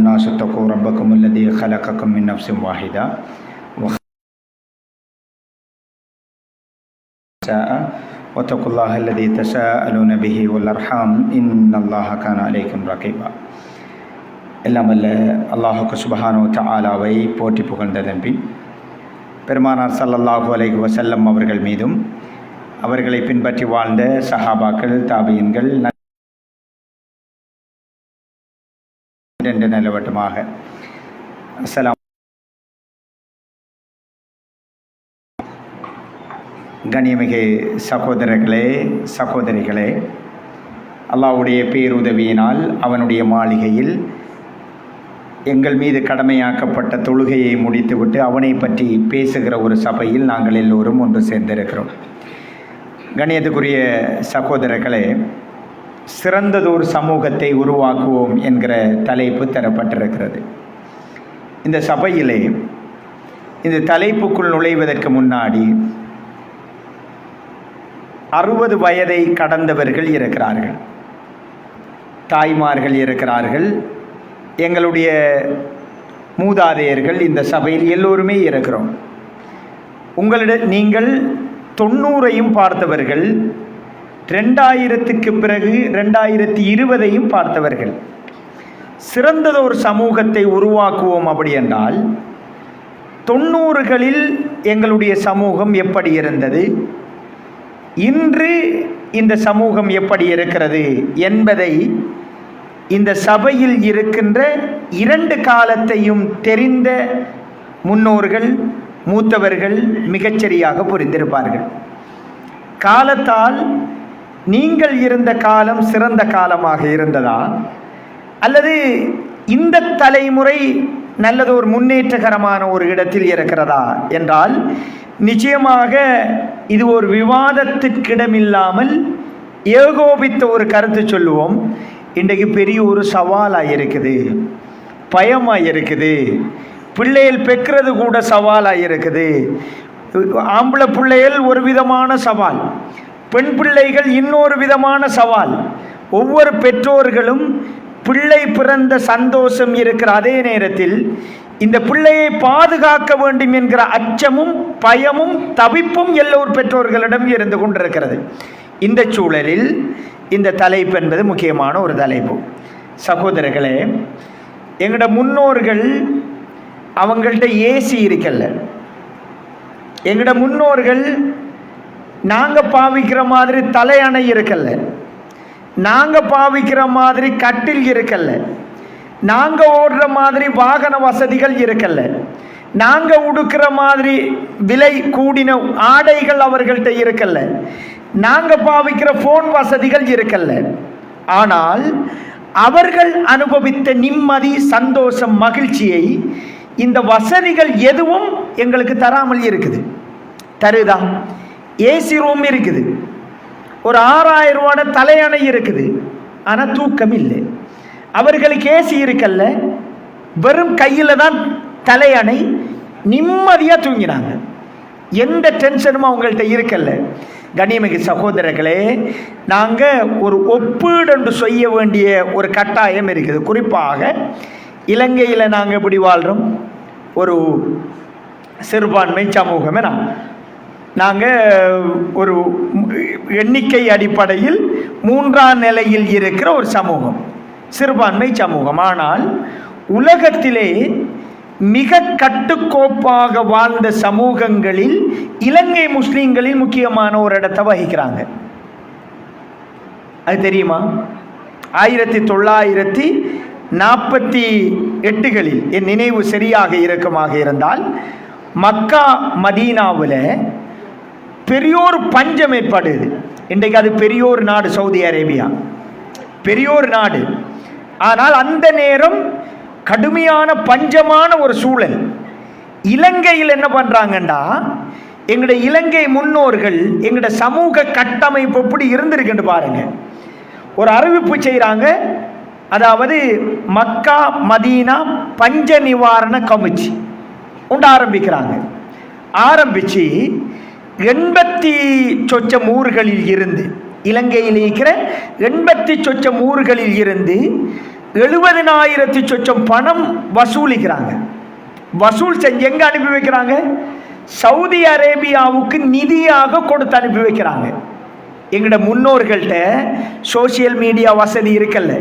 الناس اتقوا ربكم الذي خلقكم من نفس واحدة واتقوا الله الذي تساءلون به والأرحام إن الله كان عليكم رقيبا. எல்லாம் வல்ல அல்லாஹுக்கு சுப்ஹானஹு வ தஆலாவை போற்றி புகழ்ந்ததன் பின் பெருமானார் ஸல்லல்லாஹு அலைஹி வஸல்லம் அவர்கள் மீதும் அவர்களை பின்பற்றி வாழ்ந்த சஹாபாக்கள் தாபியீன்கள் என்று நிலவட்டமாக. அஸ்ஸலாம். கண்ணியமிகு சகோதரர்களே சகோதரிகளே, அல்லாஹ்வுடைய பேருதவியினால் அவனுடைய மாளிகையில் எங்கள் மீது கடமையாக்கப்பட்ட தொழுகையை முடித்துவிட்டு அவனை பற்றி பேசுகிற ஒரு சபையில் நாங்கள் எல்லோரும் ஒன்று சேர்ந்திருக்கிறோம். கண்ணியத்துக்குரிய சகோதரர்களே, சிறந்ததொரு சமூகத்தை உருவாக்குவோம் என்கிற தலைப்பு தரப்பட்டிருக்கிறது. இந்த சபையிலே இந்த தலைப்புக்குள் நுழைவதற்கு முன்னாடி 60 வயதை கடந்தவர்கள் இருக்கிறார்கள், தாய்மார்கள் இருக்கிறார்கள், எங்களுடைய மூதாதையர்கள் இந்த சபையில் எல்லோருமே இருக்கிறோம். நீங்கள் 90ஐயும் பார்த்தவர்கள், 2000க்கு பிறகு 2020ஐயும் பார்த்தவர்கள். சிறந்ததொரு சமூகத்தை உருவாக்குவோம் அப்படி என்றால் 90களில் எங்களுடைய சமூகம் எப்படி இருந்தது, இன்று இந்த சமூகம் எப்படி இருக்கிறது என்பதை இந்த சபையில் இருக்கின்ற 2 காலத்தையும் தெரிந்த முன்னோர்கள் மூத்தவர்கள் மிகச்சரியாக புரிந்திருப்பார்கள். காலத்தால் நீங்கள் இருந்த காலம் சிறந்த காலமாக இருந்ததா, அல்லது இந்த தலைமுறை நல்லதொரு முன்னேற்றகரமான ஒரு இடத்தில் இருக்கிறதா என்றால் நிச்சயமாக இது ஒரு விவாதத்திற்கிடமில்லாமல் ஏகோபித்த ஒரு கருத்து சொல்லுவோம். இன்றைக்கு பெரிய ஒரு சவாலாக இருக்குது, பயமாக இருக்குது, பிள்ளைகள் பெக்கிறது கூட சவாலாக இருக்குது. ஆம்பளை பிள்ளைகள் ஒரு விதமான சவால், பெண் பிள்ளைகள் இன்னொரு விதமான சவால். ஒவ்வொரு பெற்றோர்களும் பிள்ளை பிறந்த சந்தோஷம் இருக்கிற அதே நேரத்தில் இந்த பிள்ளையை பாதுகாக்க வேண்டும் என்கிற அச்சமும் பயமும் தவிப்பும் எல்லோரு பெற்றோர்களிடம் இருந்து கொண்டிருக்கிறது. இந்த சூழலில் இந்த தலைப்பு என்பது முக்கியமான ஒரு தலைப்பு. சகோதரர்களே, எங்களோட முன்னோர்கள் அவங்கள்ட்ட ஏசி இருக்கல்ல, எங்களோட முன்னோர்கள் நாங்கள் பாவிக்கிற மாதிரி தலையணை இருக்கல்ல, நாங்கள் பாவிக்கிற மாதிரி கட்டில் இருக்கல்ல, நாங்கள் ஓடுற மாதிரி வாகன வசதிகள் இருக்கல்ல, நாங்கள் உடுக்கிற மாதிரி விலை கூடின ஆடைகள் அவர்கள்ட்ட இருக்கல்ல, நாங்கள் பாவிக்கிற ஃபோன் வசதிகள் இருக்கல்ல. ஆனால் அவர்கள் அனுபவித்த நிம்மதி, சந்தோஷம், மகிழ்ச்சியை இந்த வசதிகள் எதுவும் எங்களுக்கு தராமல் இருக்குது. தருதா? ஏசி ரூம் இருக்குது, ஒரு 6000 ரூபாய் தலையணை இருக்குது, ஆனால் தூக்கம் இல்லை. அவர்களுக்கு ஏசி இருக்கல்ல, வெறும் கையில் தான் தலையணை, நிம்மதியாக தூங்கினாங்க, எந்த டென்ஷனும் அவங்கள்ட்ட இருக்கல்ல. கண்ணியமிகு சகோதரர்களே, நாங்கள் ஒரு ஒப்பீடு செய்ய வேண்டிய ஒரு கட்டாயம் இருக்குது. குறிப்பாக இலங்கையில் நாங்கள் எப்படி வாழ்கிறோம், ஒரு சிறுபான்மை சமூகம். நாங்கள் ஒரு எண்ணிக்கை அடிப்படையில் 3ஆம் நிலையில் இருக்கிற ஒரு சமூகம், சிறுபான்மை சமூகம். ஆனால் உலகத்திலே மிக கட்டுக்கோப்பாக வாழ்ந்த சமூகங்களில் இலங்கை முஸ்லீம்களில் முக்கியமான ஒரு இடத்தை வகிக்கிறாங்க. அது தெரியுமா? 1948களில் என் நினைவு சரியாக இருக்குமாக இருந்தால் மக்கா மதீனாவில் பெரியோர் பஞ்சம் ஏற்படுது. இன்றைக்கு அது பெரியோர் நாடு, சவுதி அரேபியா பெரியோர் நாடு. ஆனால் அந்த நேரம் கடுமையான பஞ்சமான ஒரு சூழல். இலங்கையில் என்ன பண்ணுறாங்கண்டா, எங்களுடைய இலங்கை முன்னோர்கள் எங்களுடைய சமூக கட்டமைப்பு எப்படி இருந்திருக்குன்னு பாருங்க. ஒரு அறிவிப்பு செய்கிறாங்க, அதாவது மக்கா மதீனா பஞ்ச நிவாரண கமிட்டி ஒன்று ஆரம்பிக்கிறாங்க. ஆரம்பித்து 80 சொச்சம் ஊர்களில் இருந்து, இலங்கையில் இருக்கிற 80 சொச்சம் ஊர்களில் இருந்து 70,000 சொச்சம் பணம் வசூலிக்கிறாங்க. வசூல் செஞ்சு எங்க அனுப்பி வைக்கிறாங்க? சவுதி அரேபியாவுக்கு நிதியாக கொடுத்து அனுப்பி வைக்கிறாங்க. எங்கட முன்னோர்கள்ட்ட சோசியல் மீடியா வசதி இருக்கல்ல,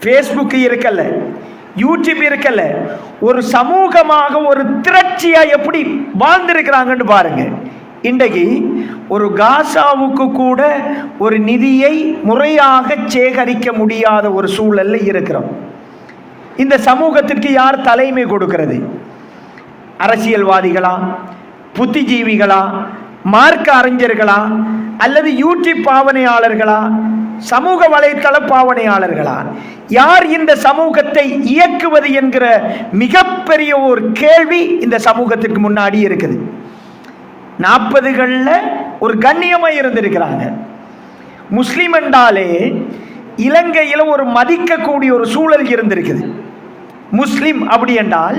ஃபேஸ்புக் இருக்கல்ல, யூடியூப் இருக்கல்ல. ஒரு சமூகமாக ஒரு திரட்சியா எப்படி வாழ்ந்திருக்கிறாங்கன்னு பாருங்க. இன்றைக்கு ஒரு காசாவுக்கு கூட ஒரு நிதியை முறையாக சேகரிக்க முடியாத ஒரு சூழல்ல இருக்கிறோம். இந்த சமூகத்திற்கு யார் தலைமை கொடுக்கிறது? அரசியல்வாதிகளா, புத்திஜீவிகளா, மார்க்க அறிஞர்களா, அல்லது யூடியூப் பாவனையாளர்களா, சமூக வலைத்தள பாவனையாளர்களா? யார் இந்த சமூகத்தை இயக்குவது என்கிற மிகப்பெரிய ஒரு கேள்வி இந்த சமூகத்திற்கு முன்னாடி இருக்குது. 40களில் ஒரு கண்ணியமாக இருந்திருக்கிறாங்க. முஸ்லிம் என்றாலே இலங்கையில் ஒரு மதிக்கக்கூடிய ஒரு சூழல் இருந்திருக்குது. முஸ்லிம் அப்படி என்றால்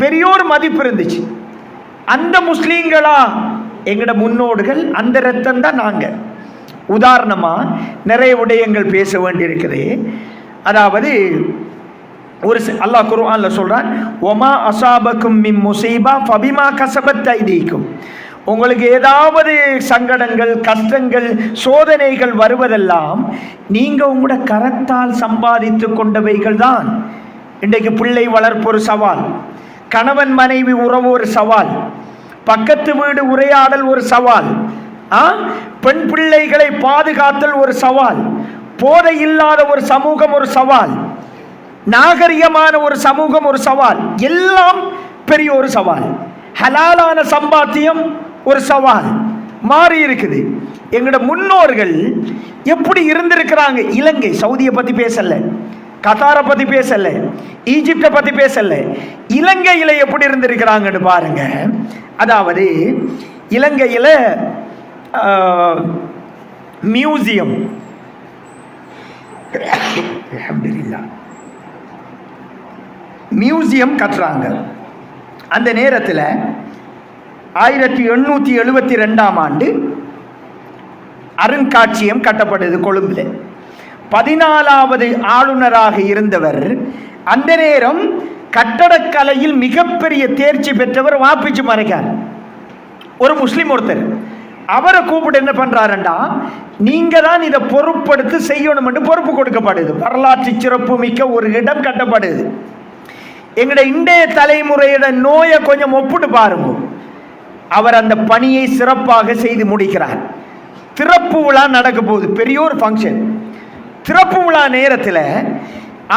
பெரியோர் மதிப்பு இருந்துச்சு. அந்த முஸ்லீம்களா எங்கட முன்னோர்கள், அந்த ரத்தம் தான் நாங்கள். உதாரணமாக நிறைய விடயங்கள் பேச வேண்டியிருக்குது. அதாவது ஒரு அல்லாஹ் குர்ஆன்ல சொல்றான், ஒமா அசாபக்கும் மின் முசீபா ஃபபிமா கஸபத் ஐதீக்கும். உங்களுக்கு ஏதாவது சங்கடங்கள், கஷ்டங்கள், சோதனைகள் வருவதெல்லாம் நீங்க உங்களோட கரத்தால் சம்பாதித்து கொண்டவைகள் தான். இன்றைக்கு பிள்ளை வளர்ப்பு ஒரு சவால், கணவன் மனைவி உறவு ஒரு சவால், பக்கத்து வீடு உரையாடல் ஒரு சவால், பெண் பிள்ளைகளை பாதுகாத்தல் ஒரு சவால், போதை இல்லாத ஒரு சமூகம் ஒரு சவால், நாகரிகமான ஒரு சமூகம் ஒரு சவால், எல்லாம் பெரிய ஒரு சவால். ஹலாலான சம்பாத்தியம் ஒரு சவால் மாறி இருக்குது. எங்களோட முன்னோர்கள் எப்படி இருந்திருக்கிறாங்க? இலங்கை, சவுதியை பத்தி பேசல, கத்தாரை பத்தி பேசல, ஈஜிப்டை பத்தி பேசல, இலங்கையில எப்படி இருந்திருக்கிறாங்கன்னு பாருங்க. அதாவது இலங்கையில் மியூசியம், மியூசியம் கட்டுறாங்க. அந்த நேரத்தில் 1872ஆம் ஆண்டு அருங்காட்சியகம் கட்டப்படுது கொழும்புல. 14வது ஆளுநராக இருந்தவர், அந்த நேரம் கட்டடக்கலையில் மிகப்பெரிய தேர்ச்சி பெற்றவர் வாப்பிச்சு மறைக்கார், ஒரு முஸ்லிம் ஒருத்தர். அவரை கூப்பிட்டு என்ன பண்றாருண்டா, நீங்க தான் இதை பொறுப்படுத்தி செய்யணும் என்று பொறுப்பு கொடுக்கப்படுது. வரலாற்று சிறப்பு மிக்க ஒரு இடம் கட்டப்படுது. எங்கட இன்றைய தலைமுறையோட நோயை கொஞ்சம் ஒப்பிட்டு பாருங்க. அவர் அந்த பணியை சிறப்பாக செய்து முடிக்கிறார். திறப்பு விழா நடக்க போகுது, பெரிய ஒரு ஃபங்க்ஷன். திறப்பு விழா நேரத்தில்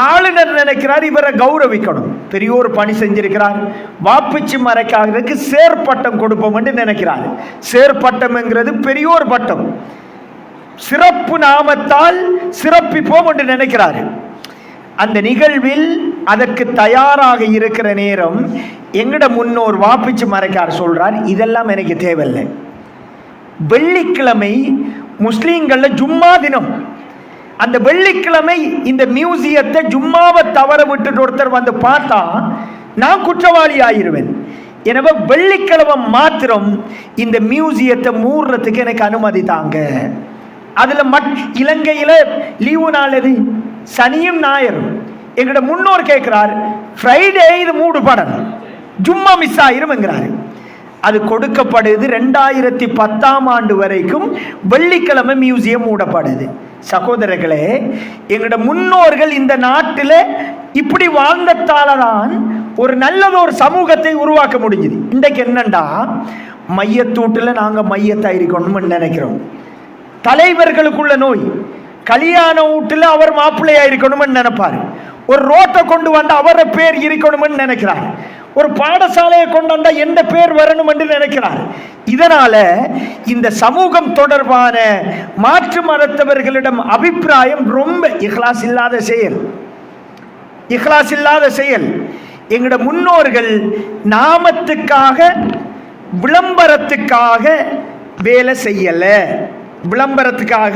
ஆளுநர் நினைக்கிறார் இவரை கௌரவிக்கணும், பெரிய ஒரு பணி செஞ்சிருக்கிறார், வாப்பிச்சு மறைக்காததுக்கு சேர்பட்டம் கொடுப்போம் என்று நினைக்கிறார். சேர்பட்டம்ங்கிறது பெரிய ஒரு பட்டம், சிறப்பு நாமத்தால் சிறப்பிப்போம் என்று நினைக்கிறார். அந்த நிகழ்வில் அதற்கு தயாராக இருக்கிற நேரம் எங்கட முன்னோர் வாப்பிச்சு மறைக்கார் சொல்றார், இதெல்லாம் எனக்கு தேவையில்லை. வெள்ளிக்கிழமை முஸ்லீம்கள்ல ஜும்மா தினம், அந்த வெள்ளிக்கிழமை இந்த மியூசியத்தை ஜும்மாவை தவற விட்டுட்டு ஒருத்தர் வந்து பார்த்தா நான் குற்றவாளி ஆயிருவேன். எனவே வெள்ளிக்கிழமை மாத்திரம் இந்த மியூசியத்தை மூடுறதுக்கு எனக்கு அனுமதி தாங்க. அதுல இலங்கையில லீவு நாள் எது? சனியும் ஞாயிறும். எங்கட முன்னோர் கேட்கிறார், ஃப்ரைடே இது மூடுபடணும், ஜும்மா மிஸ் ஆயிரும்ங்கிறாரு. அது கொடுக்கப்படுது. 2010ஆம் ஆண்டு வரைக்கும் வெள்ளிக்கிழமை மியூசியம் மூடப்படுது. சகோதரர்களே, எங்கட முன்னோர்கள் இந்த நாட்டில் இப்படி வாழ்ந்ததால்தான் ஒரு நல்லது ஒரு சமூகத்தை உருவாக்க முடிஞ்சுது. இன்றைக்கு என்னண்டா, மையத்தூட்டில் நாங்கள் மையத்தாக இருக்கணும்னு நினைக்கிறோம். தலைவர்களுக்குள்ள நோய், கல்யாண வீட்டில் அவர் மாப்பிள்ளையா இருக்கணும்னு நினைப்பாரு, ஒரு ரோட்டை கொண்டு வந்த அவரை பேர் இருக்கணும்னு நினைக்கிறார், ஒரு பாடசாலையை கொண்டு வந்தா எந்த பேர் வரணும் என்று நினைக்கிறார். இதனால இந்த சமூகம் தொடர்பான மாற்று மதத்தவர்களிடம் அபிப்பிராயம் ரொம்ப இஹ்லாஸ் இல்லாத செயல், இஹ்லாஸ் இல்லாத செயல். எங்கட முன்னோர்கள் நாமத்துக்காக விளம்பரத்துக்காக வேலை செய்யல, விளம்பரத்துக்காக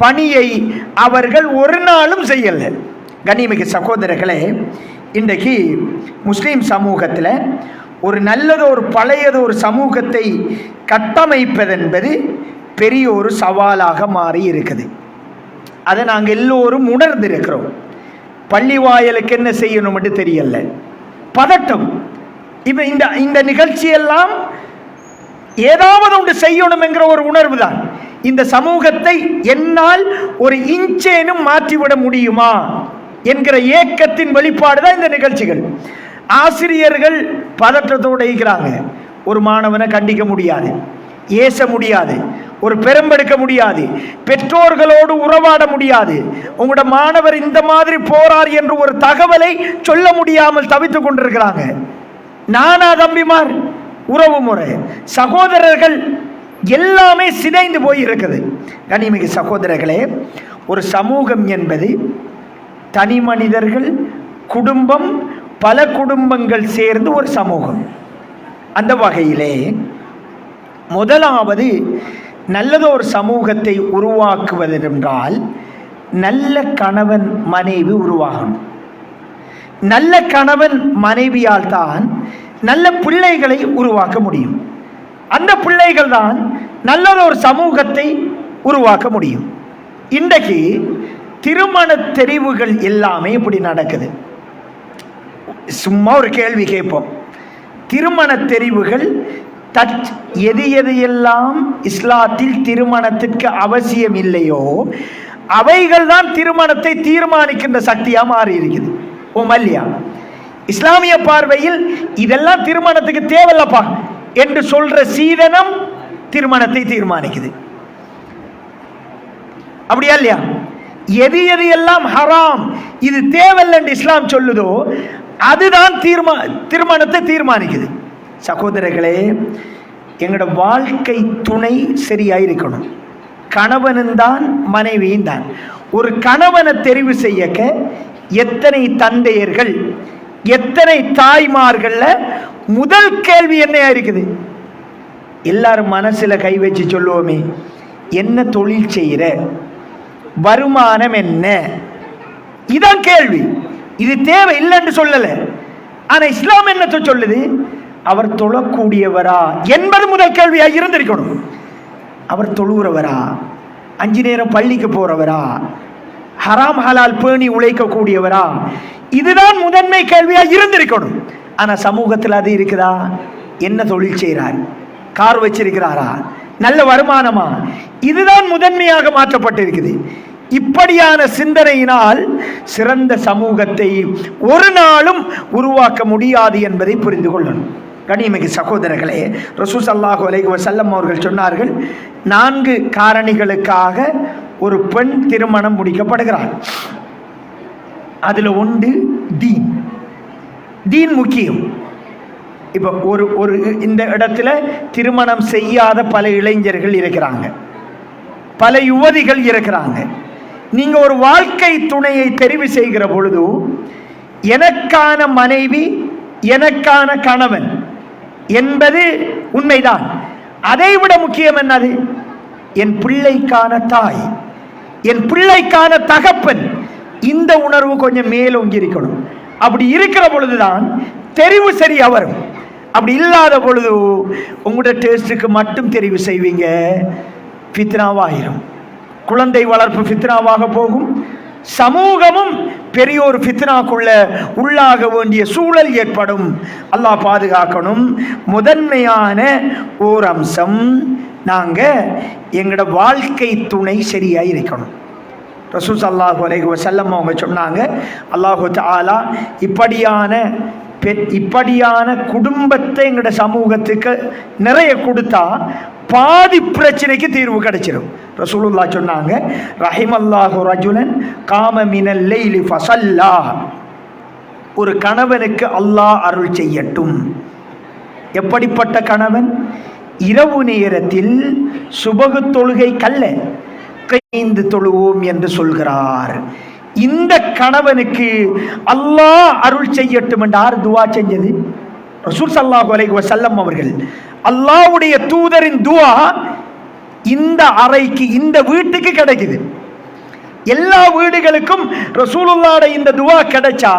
பணியை அவர்கள் ஒரு நாளும் செய்யல. கண்ணியமிக்க சகோதரர்களே, இன்றைக்கு முஸ்லீம் சமூகத்தில் ஒரு நல்லது ஒரு பழையது ஒரு சமூகத்தை கட்டமைப்பதென்பது பெரிய ஒரு சவாலாக மாறி இருக்குது. அதை நாங்கள் எல்லோரும் உணர்ந்திருக்கிறோம். பள்ளி வாயலுக்கு என்ன செய்யணும்னு தெரியல, பதட்டம். இப்போ இந்த நிகழ்ச்சியெல்லாம் ஏதாவது ஒன்று செய்யணும் என்கிற ஒரு உணர்வு தான். இந்த சமூகத்தை என்னால் ஒரு இன்ச்சேனும் மாற்றிவிட முடியுமா என்கிற ஏக்கத்தின் வெளிப்பாடு தான் இந்த நிகழ்ச்சிகள். ஆசிரியர்கள் பதற்றத்தோடு இருக்கிறாங்க. ஒரு மாணவனை கண்டிக்க முடியாது, ஏச முடியாது, ஒரு பெரும்பெடுக்க முடியாது, பெற்றோர்களோடு உறவாட முடியாது. உங்களோட மாணவர் இந்த மாதிரி போறார் என்று ஒரு தகவலை சொல்ல முடியாமல் தவித்துக் கொண்டிருக்கிறாங்க. நானா தம்பிமார், உறவு முறை, சகோதரர்கள் எல்லாமே சிதைந்து போய் இருக்குது. கனிமிகு சகோதரர்களே, ஒரு சமூகம் என்பது தனி மனிதர்கள், குடும்பம், பல குடும்பங்கள் சேர்ந்து ஒரு சமூகம். அந்த வகையிலே முதலாவது நல்லதொரு சமூகத்தை உருவாக்குவதென்றால் நல்ல கணவன் மனைவி உருவாகணும். நல்ல கணவன் மனைவியால் தான் நல்ல பிள்ளைகளை உருவாக்க முடியும். அந்த பிள்ளைகள் தான் நல்லதொரு சமூகத்தை உருவாக்க முடியும். இன்றைக்கு திருமண தெரிவுகள் எல்லாமே இப்படி நடக்குது. சும்மா ஒரு கேள்வி கேட்போம். திருமண தெரிவுகள் எது எல்லாம் இஸ்லாத்தில் திருமணத்திற்கு அவசியம் இல்லையோ அவைகள் தான் திருமணத்தை தீர்மானிக்கின்ற சக்தியாக மாறி இருக்குது. ஓ மல்லியா, இஸ்லாமிய பார்வையில் இதெல்லாம் திருமணத்துக்கு தேவையில்லப்பா என்று சொல்ற சீதனம் திருமணத்தை தீர்மானிக்குது. அப்படியா இல்லையா? எது எல்லாம் ஹராம், இது தேவையில்லை என்று இஸ்லாம் சொல்லுதோ அதுதான் திருமணத்தை தீர்மானிக்குது. சகோதரர்களே, எங்களோட வாழ்க்கை துணை சரியாயிருக்கணும். கணவனும் தான் மனைவியும் தான். ஒரு கணவனை தெரிவு செய்யக்க எத்தனை தந்தையர்கள், எத்தனை தாய்மார்கள்ல முதல் கேள்வி என்ன இருக்குது? எல்லாரும் மனசுல கை வச்சு சொல்லுவோமே, என்ன தொழில் செய்கிற, வருமானம் என்ன, இதான் கேள்வி. இது தேவை இல்லைன்னு சொல்லல. ஆனா இஸ்லாம் என்ன சொல்லுது? அவர் தொழக்கூடியவரா என்பது முதல் கேள்வியாக இருந்திருக்கணும். அவர் தொழுகிறவரா, 5 நேரம் பள்ளிக்கு போறவரா, ஹராம் ஹலால் பேணி உழைக்கக்கூடியவரா, இதுதான் முதன்மை கேள்வியாக இருந்திருக்கணும். ஆனா சமூகத்தில் அது இருக்குதா? என்ன தொழில் செய்கிறார், கார் வச்சிருக்கிறாரா, நல்ல வருமானமா, இதுதான் முதன்மையாக மாற்றப்பட்டிருக்குது. இப்படியான சிந்தனையினால் சிறந்த சமூகத்தை ஒரு நாளும் உருவாக்க முடியாது என்பதை புரிந்து கொள்ளணும். கனிமிகு சகோதரர்களே, ரசூல் ஸல்லல்லாஹு அலைஹி வஸல்லம் அவர்கள் சொன்னார்கள், 4 காரணிகளுக்காக ஒரு பெண் திருமணம் முடிக்கப்படுகிறார். அதில் ஒன்று தீன். தீன் முக்கியம். இப்போ ஒரு இந்த இடத்துல திருமணம் செய்யாத பல இளைஞர்கள் இருக்கிறாங்க, பல யுவதிகள் இருக்கிறாங்க. நீங்க ஒரு வாழ்க்கை துணையை தெரிவு செய்கிற பொழுது எனக்கான மனைவி, எனக்கான கணவன் என்பது உண்மைதான். அதைவிட முக்கியம் என்னது? என் பிள்ளைக்கான தாய், என் பிள்ளைக்கான தகப்பன். இந்த உணர்வு கொஞ்சம் மேலோங்கி இருக்கணும். அப்படி இருக்கிற பொழுதுதான் தெரிவு சரியா வரும். அப்படி இல்லாத பொழுது உங்களோட டேஸ்டுக்கு மட்டும் தெரிவு செய்வீங்க, ஃபித்னாவாயிரும். குழந்தை வளர்ப்பு ஃபித்னாவாக போகும். சமூகமும் பெரிய ஒரு ஃபித்னாக்குள்ள உள்ளாக வேண்டிய சூழல் ஏற்படும். அல்லாஹ் பாதுகாக்கணும். முதன்மையான ஓர் அம்சம், நாங்கள் எங்களோட வாழ்க்கை துணை சரியாக இருக்கணும். ரசூல் ஸல்லல்லாஹு அலைஹி வஸல்லம் அவங்க சொன்னாங்க, அல்லாஹு தஆலா இப்படியான குடும்பத்தை எங்களோட சமூகத்துக்கு நிறைய கொடுத்தா பாதி பிரச்சனைக்கு தீர்வு கிடைச்சிடும். ரசூலுல்லாஹ் சொன்னாங்க, ரஹிமல்லாஹு ரஜுலன் காம மினல் லைலி ஃபஸல்லா. ஒரு கணவனுக்கு அல்லாஹ் அருள் செய்யட்டும். எப்படிப்பட்ட கணவன்? இரவு நேரத்தில் சுபகு தொழுகை கல்ல கைந்து தொழுவோம் என்று சொல்கிறார். இந்த கணவனுக்கு அல்லாஹ் அருள் செய்யட்டும் என்று யார் துவா செஞ்சது? ரசூல் ஸல்லல்லாஹு அலைஹி வஸல்லம் அவர்கள். அல்லாஹ்வுடைய தூதரின் துவா இந்த அறைக்கு, இந்த வீட்டுக்கு கிடைக்குது. எல்லா வீடுகளுக்கும் ரசூலுல்லாஹ்வுடைய இந்த துவா கிடைச்சா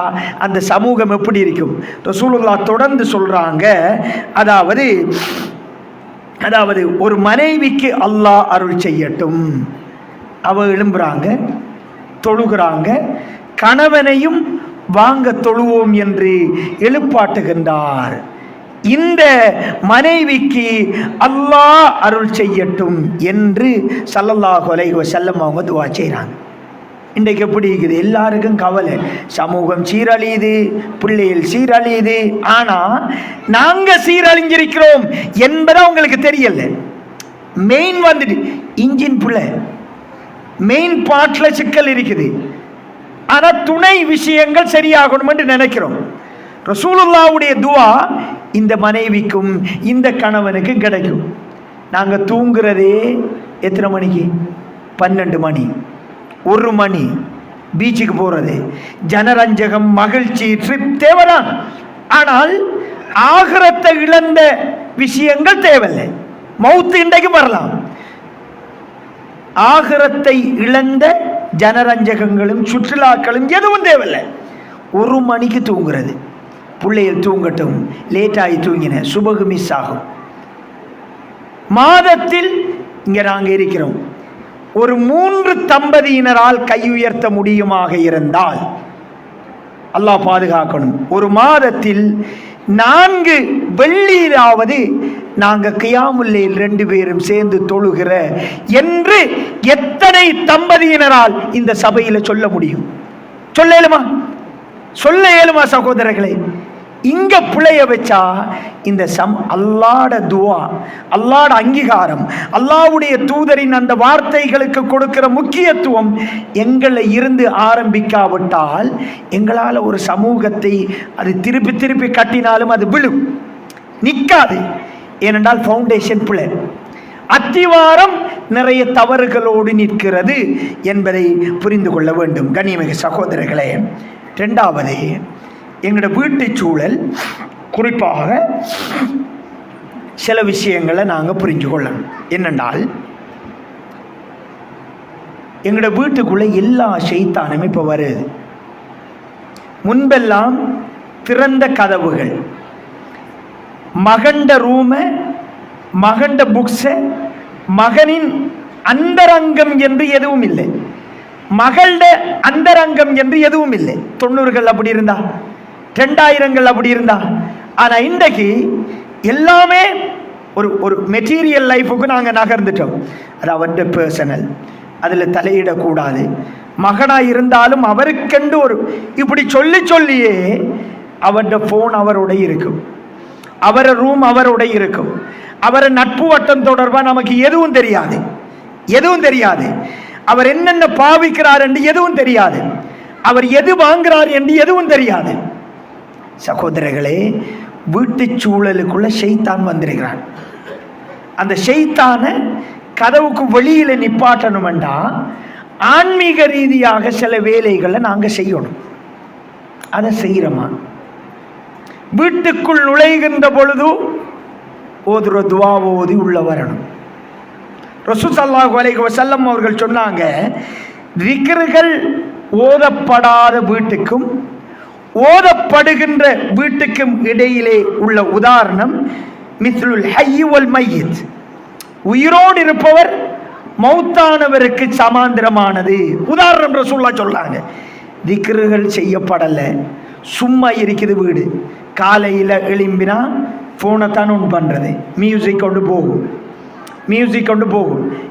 அந்த சமூகம் எப்படி இருக்கும்? ரசூலுல்லாஹ் தொடர்ந்து சொல்றாங்க, அதாவது ஒரு மனைவிக்கு அல்லாஹ் அருள் செய்யட்டும். அவ எழும்புறாங்க, தொழுகிறாங்க, கணவனையும் வாங்க தொழுவோம் என்று எழுப்பாட்டுகின்றார். இந்த மனைவிக்கு அல்லாஹ் அருள் செய்யட்டும் என்று ஸல்லல்லாஹு அலைஹி வஸல்லம் அவங்க துஆ செய்கிறாங்க. இன்றைக்கு எப்படி இருக்குது? எல்லாருக்கும் கவலை, சமூகம் சீரழியுது, பிள்ளைகள் சீரழியுது. ஆனால் நாங்கள் சீரழிஞ்சிருக்கிறோம் என்பதை அவங்களுக்கு தெரியல. மெயின் வந்துட்டு இன்ஜின் பிள்ளை, மெயின் பார்ட்டில் சிக்கல் இருக்குது. ஆனால் துணை விஷயங்கள் சரியாகணும் என்று நினைக்கிறோம். ரசூலுல்லாவுடைய துஆ இந்த மனைவிக்கும் இந்த கணவனுக்கும் கிடைக்கும். நாங்கள் தூங்குறதே எத்தனை மணிக்கு? 12 மணி, 1 மணி. பீச்சுக்கு போகிறது, ஜனரஞ்சகம், மகிழ்ச்சி, ட்ரிப் தேவைதான். ஆனால் ஆகிரத்தை இழந்த விஷயங்கள் தேவையில்லை. மௌத்து இன்றைக்கு வரலாம். ஆகிரத்தை இழந்த ஜனரஞ்சகங்களும் சுற்றுலாக்களும் எதுவும் தேவையில்லை. 1 மணிக்கு தூங்குறது. பிள்ளைகள் தூங்கட்டும், லேட்டாகி தூங்கின சுபகு மிஸ் ஆகும். மாதத்தில் இங்கே நாங்கள் இருக்கிறோம், ஒரு 3 தம்பதியினரால் கை உயர்த்த முடியுமாக இருந்தால் அல்லாஹ் பாதுகாக்கணும். ஒரு மாதத்தில் 4 வெள்ளியிலாவது நாங்கள் கியாமுல் லைல் 2 பேரும் சேர்ந்து தொழுகிற என்று எத்தனை தம்பதியினரால் இந்த சபையில் சொல்ல முடியும்? சொல்ல இயலுமா சகோதரர்களே? இங்க பிழைய வச்சா இந்த அல்லாஹ்வுடைய துஆ, அல்லாஹ்வுடைய அங்கீகாரம், அல்லாஹ்வுடைய தூதரின் அந்த வார்த்தைகளுக்கு கொடுக்கிற முக்கியத்துவம் எங்களை இருந்து ஆரம்பிக்காவிட்டால் எங்களால் ஒரு சமூகத்தை அது திருப்பி திருப்பி கட்டினாலும் அது விழும், நிற்காது. ஏனென்றால் ஃபவுண்டேஷன் பிழை, அத்திவாரம் நிறைய தவறுகளோடு நிற்கிறது என்பதை புரிந்து கொள்ள வேண்டும். கண்ணியமிகு சகோதரர்களே, 2வது எங்களோட வீட்டு சூழல், குறிப்பாக சில விஷயங்களை நாங்கள் புரிஞ்சு கொள்ளணும். என்னென்றால் எங்களோட வீட்டுக்குள்ளே எல்லா ஷைத்தானும் இப்போ வருது. முன்பெல்லாம் திறந்த கதவுகள், மகண்ட ரூமை, மகண்ட புக்ஸை, மகனின் அந்தரங்கம் என்று எதுவும் இல்லை, மகள அந்தரங்கம் என்று எதுவும் இல்லை. 90கள் அப்படி இருந்தா, 2000கள் அப்படி இருந்தா. ஆனால் இன்றைக்கு எல்லாமே ஒரு மெட்டீரியல் லைஃபுக்கு நாங்கள் நகர்ந்துட்டோம். அது அவருடைய பர்சனல், அதில் தலையிடக்கூடாது. மகனாக இருந்தாலும் அவருக்கென்று ஒரு இப்படி சொல்லியே அவருடைய ஃபோன் அவரோட இருக்கும், அவரை ரூம் அவரோட இருக்கும், அவரை நட்பு வட்டம் தொடர்பாக நமக்கு எதுவும் தெரியாது. அவர் என்னென்ன பாவிக்கிறார் என்று எதுவும் தெரியாது, அவர் எது வாங்குறார் என்று எதுவும் தெரியாது. சகோதரர்களே, வீட்டு சூழலுக்குள்ள ஷைத்தான் வந்திருக்கிறான். அந்த ஷைத்தானை கதவுக்கு வெளியில் நிப்பாட்டணுமெண்டா ஆன்மீக ரீதியாக சில வேலைகளை நாங்கள் செய்யணும். அதை செய்கிறோமா? வீட்டுக்குள் நுழைகின்ற பொழுது ஓதுற துவா ஓதி உள்ள வரணும். ரசூல் ஸல்லல்லாஹு அலைஹி வஸல்லம் அவர்கள் சொன்னாங்க, திக்ர்கள் ஓதப்படாத வீட்டுக்கும் ஓதப்படுகின்ற வீட்டுக்கும் இடையிலே உள்ள உதாரணம் மிஸ்லுல் ஹய்ய் வல் மையித், உயிரோடு இருப்பவர் மௌத்தானவருக்கு சமாந்திரமானது. உதாரணம் ரசூலுல்லாஹ் சொன்னாங்க. திக்ர்கள் செய்யப்படலை, சும்மா இருக்குது வீடு. காலையில் எழும்பினா ஃபோனை தான் ஒன்று பண்ணுறது, மியூசிக் கொண்டு போகும்.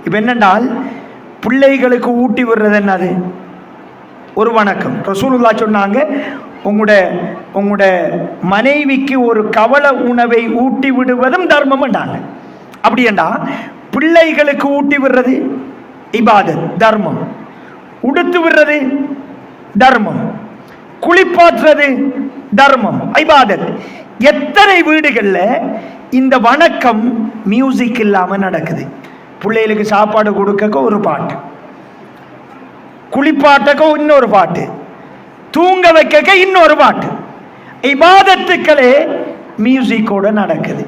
இப்போ என்னென்றால் பிள்ளைகளுக்கு ஊட்டி விடுறது என்னது? ஒரு வணக்கம். ரசூலுல்லாஹ் சொன்னாங்க, உங்களோட மனைவிக்கு ஒரு கவல உணவை ஊட்டி விடுவதும் தர்மம் என்றாங்க. அப்படி என்றா பிள்ளைகளுக்கு ஊட்டி விடுறது இபாதத், தர்மம். உடுத்து விடுறது தர்மம், குளிப்பாற்றுறது தர்மம், இபாதத். எத்தனை வீடுகளில் இந்த வணக்கம் மியூசிக் இல்லாமல் நடக்குது? பிள்ளைகளுக்கு சாப்பாடு கொடுக்க ஒரு பாட்டு, குளிப்பாட்டக்க இன்னொரு பாட்டு, தூங்க வைக்க இன்னொரு பாட்டு. இபாதத்துக்களே மியூசிக்கோட நடக்குது.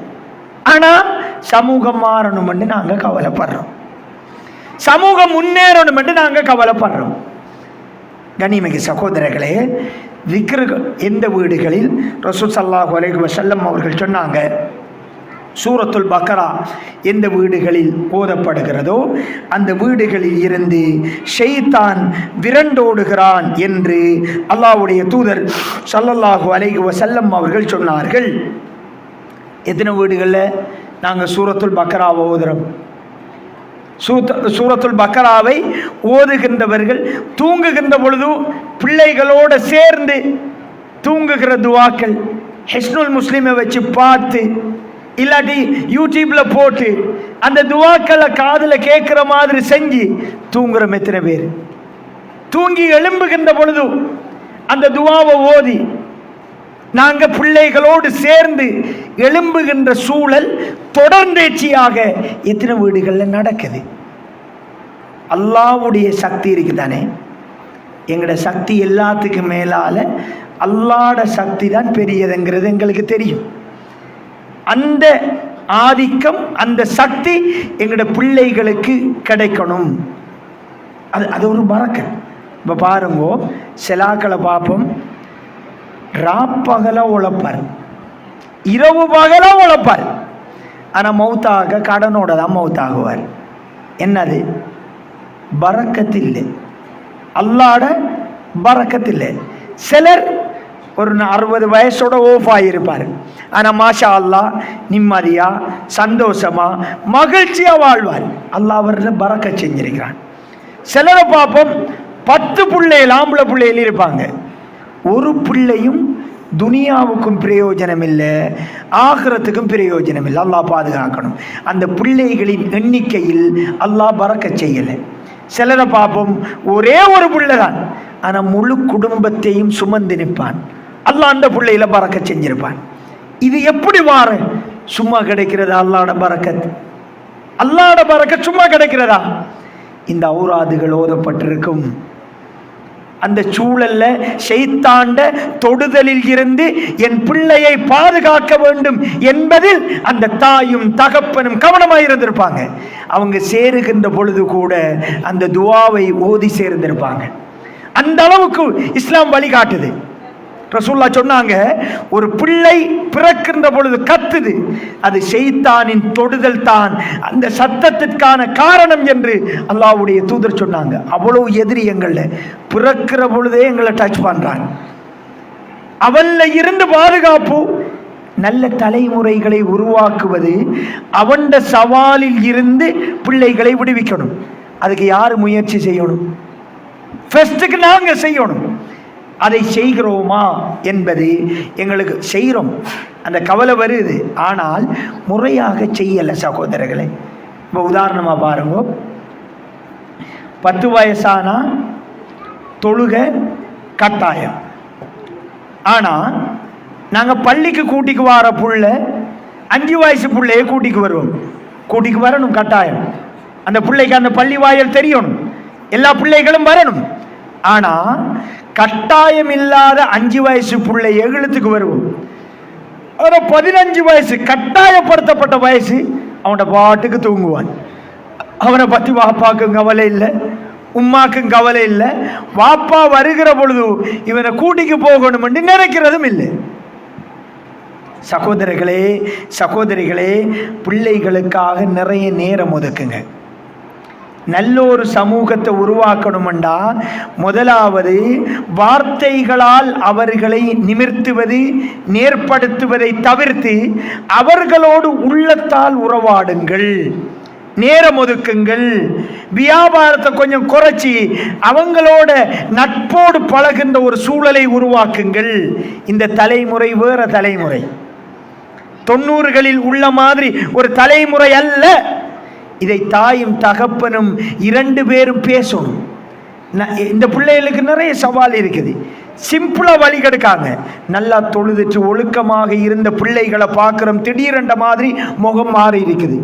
ஆனால் சமூகம் மாறணும்னு நாங்கள் கவலைப்படுறோம், சமூகம் முன்னேறணும் என்று நாங்கள் கவலைப்படுறோம். கண்ணியமிகு சகோதரர்களே, திக்ர்கள் எந்த வீடுகளில் ரசூல் ஸல்லல்லாஹு அலைஹி வஸல்லம் அவர்கள் சொன்னாங்க, சூரத்துல் பக்கரா எந்த வீடுகளில் ஓதப்படுகிறதோ அந்த வீடுகளில் இருந்து ஷைத்தான் விரண்டோடுகிறான் என்று அல்லாஹ்வுடைய தூதர் ஸல்லல்லாஹு அலைஹி வஸல்லம் அவர்கள் சொன்னார்கள். எத்தனை வீடுகளில் நாங்கள் சூரத்துல் பக்கராவை ஓதுறோம்? சூரத்துல் பக்கராவை ஓதுகின்றவர்கள் தூங்குகின்ற பொழுது பிள்ளைகளோடு சேர்ந்து தூங்குகிற துவாக்கள் ஹிஸ்னுல் முஸ்லிமை வச்சு பார்த்து இல்லாட்டி யூடியூப்ல போட்டு அந்த துவாக்களை காதில் கேட்குற மாதிரி செஞ்சு தூங்குறோம். எத்தனை பேர் தூங்கி எழும்புகின்ற பொழுது அந்த துவாவை ஓதி நாங்கள் பிள்ளைகளோடு சேர்ந்து எழும்புகின்ற சூழல் தொடர்ந்தேச்சியாக எத்தனை வீடுகளில் நடக்குது? அல்லாஹ்வுடைய சக்தி இருக்குதானே, எங்களோட சக்தி எல்லாத்துக்கும் மேலால அல்லாஹ்வோட சக்தி தான் பெரியதுங்கிறது எங்களுக்கு தெரியும். அந்த ஆதிக்கம் அந்த சக்தி எங்களோட பிள்ளைகளுக்கு கிடைக்கணும். அது ஒரு பரக்கத். இப்போ பாருங்கோ, சிலாக்களை பார்ப்போம், ராப்பகல உழைப்பார், இரவு பகல உழைப்பார், ஆனால் மௌத்தாக கடனோட தான் மௌத்தாகுவார். என்னது? பரக்கத்தில்லை, அல்லாட பரக்கத்தில்லை. சிலர் ஒரு 60 வயசோட ஓஃப் ஆகியிருப்பார், ஆனால் மாஷா அல்லாஹ் நிம்மதியா சந்தோஷமா மகிழ்ச்சியா வாழ்வார். அல்லாஹ் அவரில் பரக்க செஞ்சிருக்கிறான். சிலரை பார்ப்போம் 10 பிள்ளைகள் ஆம்பளை பிள்ளைகள் இருப்பாங்க, ஒரு பிள்ளையும் துனியாவுக்கும் பிரயோஜனம் இல்லை, ஆகிரத்துக்கும் பிரயோஜனம் இல்லை. அல்லாஹ் பாதுகாக்கணும். அந்த பிள்ளைகளின் எண்ணிக்கையில் அல்லாஹ் பரக்க செய்யலை. சிலரை பார்ப்போம் ஒரே ஒரு பிள்ளை தான், ஆனால் முழு குடும்பத்தையும் சுமந்து நிற்பான். அல்லாஹ் அந்த பிள்ளையில பரக்க செஞ்சிருப்பான். இது எப்படி வார? சும்மா கிடைக்கிறதா? அல்லாஹ்வோட பரக்கத், அல்லாஹ்வோட பரக்கத் சும்மா கிடைக்கிறதா? இந்த ஔராதுகள் ஓதப்பட்டிருக்கும். அந்த சூழல்ல ஷைத்தாண்ட தொடுதலில் இருந்து என் பிள்ளையை பாதுகாக்க வேண்டும் என்பதில் அந்த தாயும் தகப்பனும் கவனமாக இருந்திருப்பாங்க. அவங்க சேருகின்ற பொழுது கூட அந்த துஆவை ஓதி சேர்ந்திருப்பாங்க. அந்த அளவுக்கு இஸ்லாம் வழிகாட்டுது. ரசூலுல்லாஹ் சொன்னாங்க, ஒரு பிள்ளை பிறக்கின்ற பொழுது கத்துது, அது ஷைத்தானின் தொடுதல் தான் அந்த சத்தத்திற்கான காரணம் என்று அல்லாஹ்வுடைய தூதர் சொன்னாங்க. அவ்வளவு எதிரி எங்கள பிறக்கிற பொழுதே எங்களை டச் பண்றாங்க. அவன்ல இருந்து பாதுகாப்பு, நல்ல தலைமுறைகளை உருவாக்குவது, அவன் சவாலில் இருந்து பிள்ளைகளை விடுவிக்கணும். அதுக்கு யார் முயற்சி செய்யணும்? ஃபர்ஸ்ட்டுக்கு நாங்கள் செய்யணும். அதை செய்கிறோமா என்பது எங்களுக்கு செய்கிறோம், அந்த கவலை வருது, ஆனால் முறையாக செய்யலை சகோதரர்களே. இப்போ உதாரணமாக பாருங்க, 10 வயசானா தொழுக கட்டாயம். ஆனால் நாங்கள் பள்ளிக்கு கூட்டிக்கு வர புள்ள 5 வயசு பிள்ளைய கூட்டிக்கு வருவோம். கூட்டிக்கு வரணும் கட்டாயம். அந்த பிள்ளைக்கு அந்த பள்ளி வாயல் தெரியணும், எல்லா பிள்ளைகளும் வரணும். ஆனால் கட்டாயம் இல்லாத 5 வயசு பிள்ளை எழுத்துக்கு வருவோம். 15 வயசு கட்டாயப்படுத்தப்பட்ட வயசு, அவனோட பாட்டுக்கு தூங்குவான். அவனை பற்றி வாப்பாக்கும் கவலை இல்லை, உம்மாக்கும் கவலை இல்லை. வாப்பா வருகிற பொழுது இவனை கூட்டிக்கு போகணும் என்று நினைக்கிறதும் இல்லை. சகோதரர்களே சகோதரிகளே, பிள்ளைகளுக்காக நிறைய நேரம் ஒதுக்குங்க. நல்ல ஒரு சமூகத்தை உருவாக்கணுமெண்டா முதலாவது வார்த்தைகளால் அவர்களை நிமிர்த்துவது, நேர்படுத்துவதை தவிர்த்து அவர்களோடு உள்ளத்தால் உறவாடுங்கள், நேரம் ஒதுக்குங்கள். வியாபாரத்தை கொஞ்சம் குறைச்சி அவங்களோட நட்போடு பழகின்ற ஒரு சூழலை உருவாக்குங்கள். இந்த தலைமுறை வேற தலைமுறை, 90களில் உள்ள மாதிரி ஒரு தலைமுறை அல்ல. இதை தாயும் தகப்பனும் 2 பேரும் பேசணும். இந்த பிள்ளைகளுக்கு நிறைய சவால் இருக்குது. சிம்பிளாக வழி கெடுக்காங்க. நல்லா தொழுதுட்டு ஒழுக்கமாக இருந்த பிள்ளைகளை பார்க்குறோம், திடீரென்ற மாதிரி முகம் மாறி இருக்குது,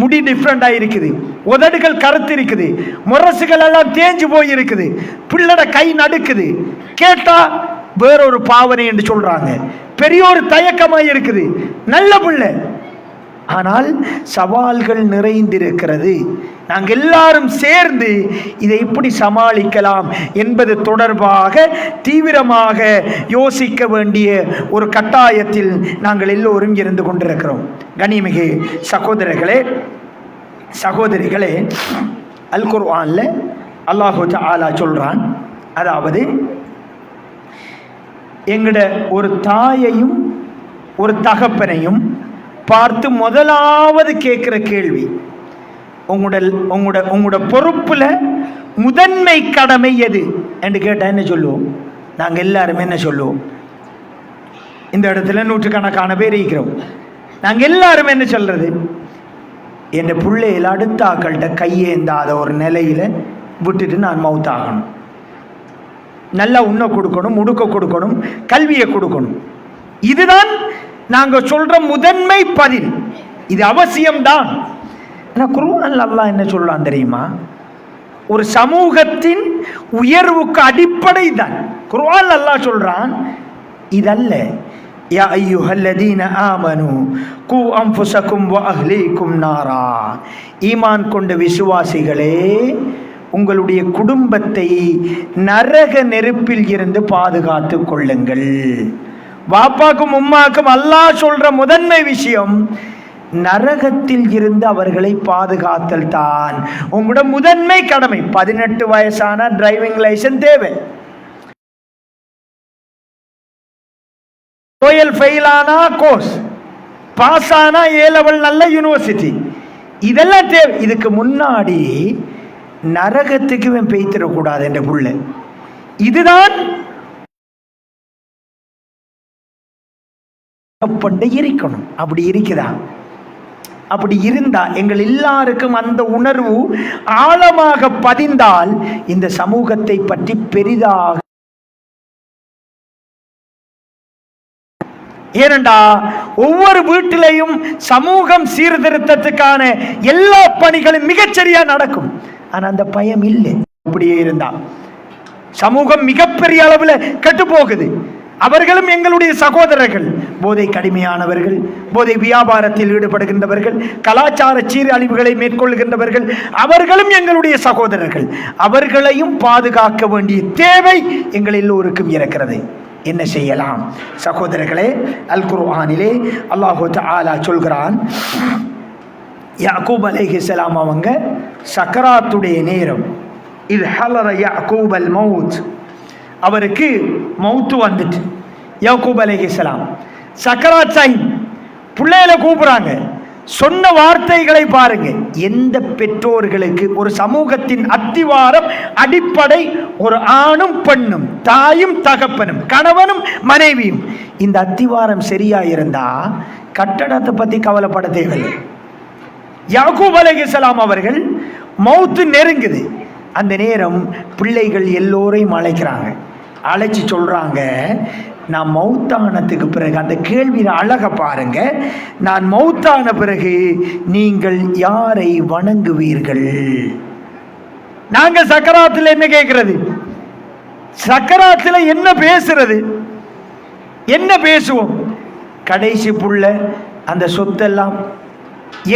முடி டிஃப்ரெண்டாக இருக்குது, உதடுகள் கருத்து இருக்குது, முரசுகள் எல்லாம் தேஞ்சு போய் இருக்குது, பிள்ளட கை நடுக்குது, கேட்டால் வேறொரு பாவனை என்று சொல்கிறாங்க, பெரிய ஒரு தயக்கமாக இருக்குது. நல்ல பிள்ளை ஆனால் சவால்கள் நிறைந்திருக்கிறது. நாங்கள் எல்லாரும் சேர்ந்து இதை எப்படி சமாளிக்கலாம் என்பது தொடர்பாக தீவிரமாக யோசிக்க வேண்டிய ஒரு கட்டாயத்தில் நாங்கள் எல்லோரும் இருந்து கொண்டிருக்கிறோம். கண்ணியமிகு சகோதரர்களே, சகோதரிகளே, அல் குர்ஆன்ல அல்லாஹு தஆலா சொல்றான், அதாவது எங்கட ஒரு தாயையும் ஒரு தகப்பனையும் பார்த்து முதலாவது கேட்குற கேள்வி, உங்களோட பொறுப்புல முதன்மை கடமை எது என்று கேட்டால் என்ன சொல்லுவோம்? நாங்கள் எல்லாருமே என்ன சொல்லுவோம்? இந்த இடத்துல நூற்றுக்கணக்கான பேர் இருக்கிறோம். நாங்கள் எல்லாரும் என்ன சொல்றது? என் பிள்ளைகள் அடுத்த ஆக்கள்கிட்ட கையேந்தாத ஒரு நிலையில விட்டுட்டு நான் மவுத்தாகணும், நல்லா உண்ண கொடுக்கணும், உடுக்க கொடுக்கணும், கல்வியை கொடுக்கணும். இதுதான் நாங்க சொல்ற முதன்மை பதில். இது அவசியம்தான். குர்ஆன்ல அல்லாஹ் என்ன சொல்றான் தெரியுமா? ஒரு சமூகத்தின் உயர்வுக்கு அடிப்படை தான் குர்ஆன்ல அல்லாஹ் சொல்றான். இதல்ல, யா அய்யுஹல்லதீன ஆமனு கூ அன்ஃபுஸக்கும் வ அஹ்லீக்கும் நாரா, ஈமான் கொண்ட விசுவாசிகளே, உங்களுடைய குடும்பத்தை நரக நெருப்பில் இருந்து பாதுகாத்து கொள்ளுங்கள். பாப்பாக்கும் உம்மாக்கும் அல்லாஹ் சொல்ற முதன்மை விஷயம் நரகத்தில் இருந்து அவர்களை பாதுகாத்தல் தான் உங்களோட முதன்மை கடமை. 18 வயசான டிரைவிங் லைசன்ஸ் தேவை, ஃபெயில் ஆனா கோர்ஸ், பாஸ் ஆனா A லெவல் நல்ல யூனிவர்சிட்டி, இதெல்லாம் தேவை. இதுக்கு முன்னாடி நரகத்துக்கு இவன் பெய்திடக்கூடாது என்ற புள்ள. இதுதான் இருக்கணும். அப்படி இருக்குதா? அப்படி இருந்தா எங்கள் எல்லாருக்கும் அந்த உணர்வு ஆழமாக பதிந்தால் இந்த சமூகத்தை பற்றி பெரிதாக, ஏனண்டா ஒவ்வொரு வீட்டிலையும் சமூகம் சீர்திருத்தத்துக்கான எல்லா பணிகளும் மிகச்சரியா நடக்கும். ஆனா அந்த பயம் இல்லை. அப்படியே இருந்தா சமூகம் மிகப்பெரிய அளவில் கெட்டு போகுது. அவர்களும் எங்களுடைய சகோதரர்கள். போதை கடுமையானவர்கள், போதை வியாபாரத்தில் ஈடுபடுகின்றவர்கள், கலாச்சார சீரழிவுகளை மேற்கொள்கின்றவர்கள், அவர்களும் எங்களுடைய சகோதரர்கள். அவர்களையும் பாதுகாக்க வேண்டிய தேவை எங்கள் எல்லோருக்கும் இருக்கிறது. என்ன செய்யலாம் சகோதரர்களே? அல் குர்ஆனிலே அல்லாஹு தஆலா சொல்கிறான், யாக்கூப் அலைஹிஸ்ஸலாம் அவங்க சக்கராத்துடைய நேரம், இது ஹலர யாக்கூப் அல் மௌத், அவருக்கு மௌத்து வந்துட்டு, யாக்கூப் அலைஹிஸ்ஸலாம் சக்கராத் டைம், பிள்ளையில கூப்பிடுறாங்க. சொன்ன வார்த்தைகளை பாருங்க. எந்த பெற்றோர்களுக்கு ஒரு சமூகத்தின் அத்திவாரம் அடிப்படை ஒரு ஆணும் பெண்ணும், தாயும் தகப்பனும், கணவனும் மனைவியும், இந்த அத்திவாரம் சரியா இருந்தா கட்டடத்தை பத்தி கவலைப்பட தேவையில்லை. யாக்கூப் அலைஹிஸ்ஸலாம் அவர்கள் மௌத்து நெருங்குது. அந்த நேரம் பிள்ளைகள் எல்லோரையும் அழைக்கிறாங்க. அழைச்சி சொல்றாங்க, நான் மௌத்தானத்துக்கு பிறகு, அந்த கேள்வியை அழக பாருங்க, நான் மௌத்தான பிறகு நீங்கள் யாரை வணங்குவீர்கள்? நாங்க சக்கராத்தில் என்ன கேட்கிறது? சக்கராத்தில் என்ன பேசுறது? என்ன பேசுவோம்? கடைசி புள்ள அந்த சொத்தெல்லாம்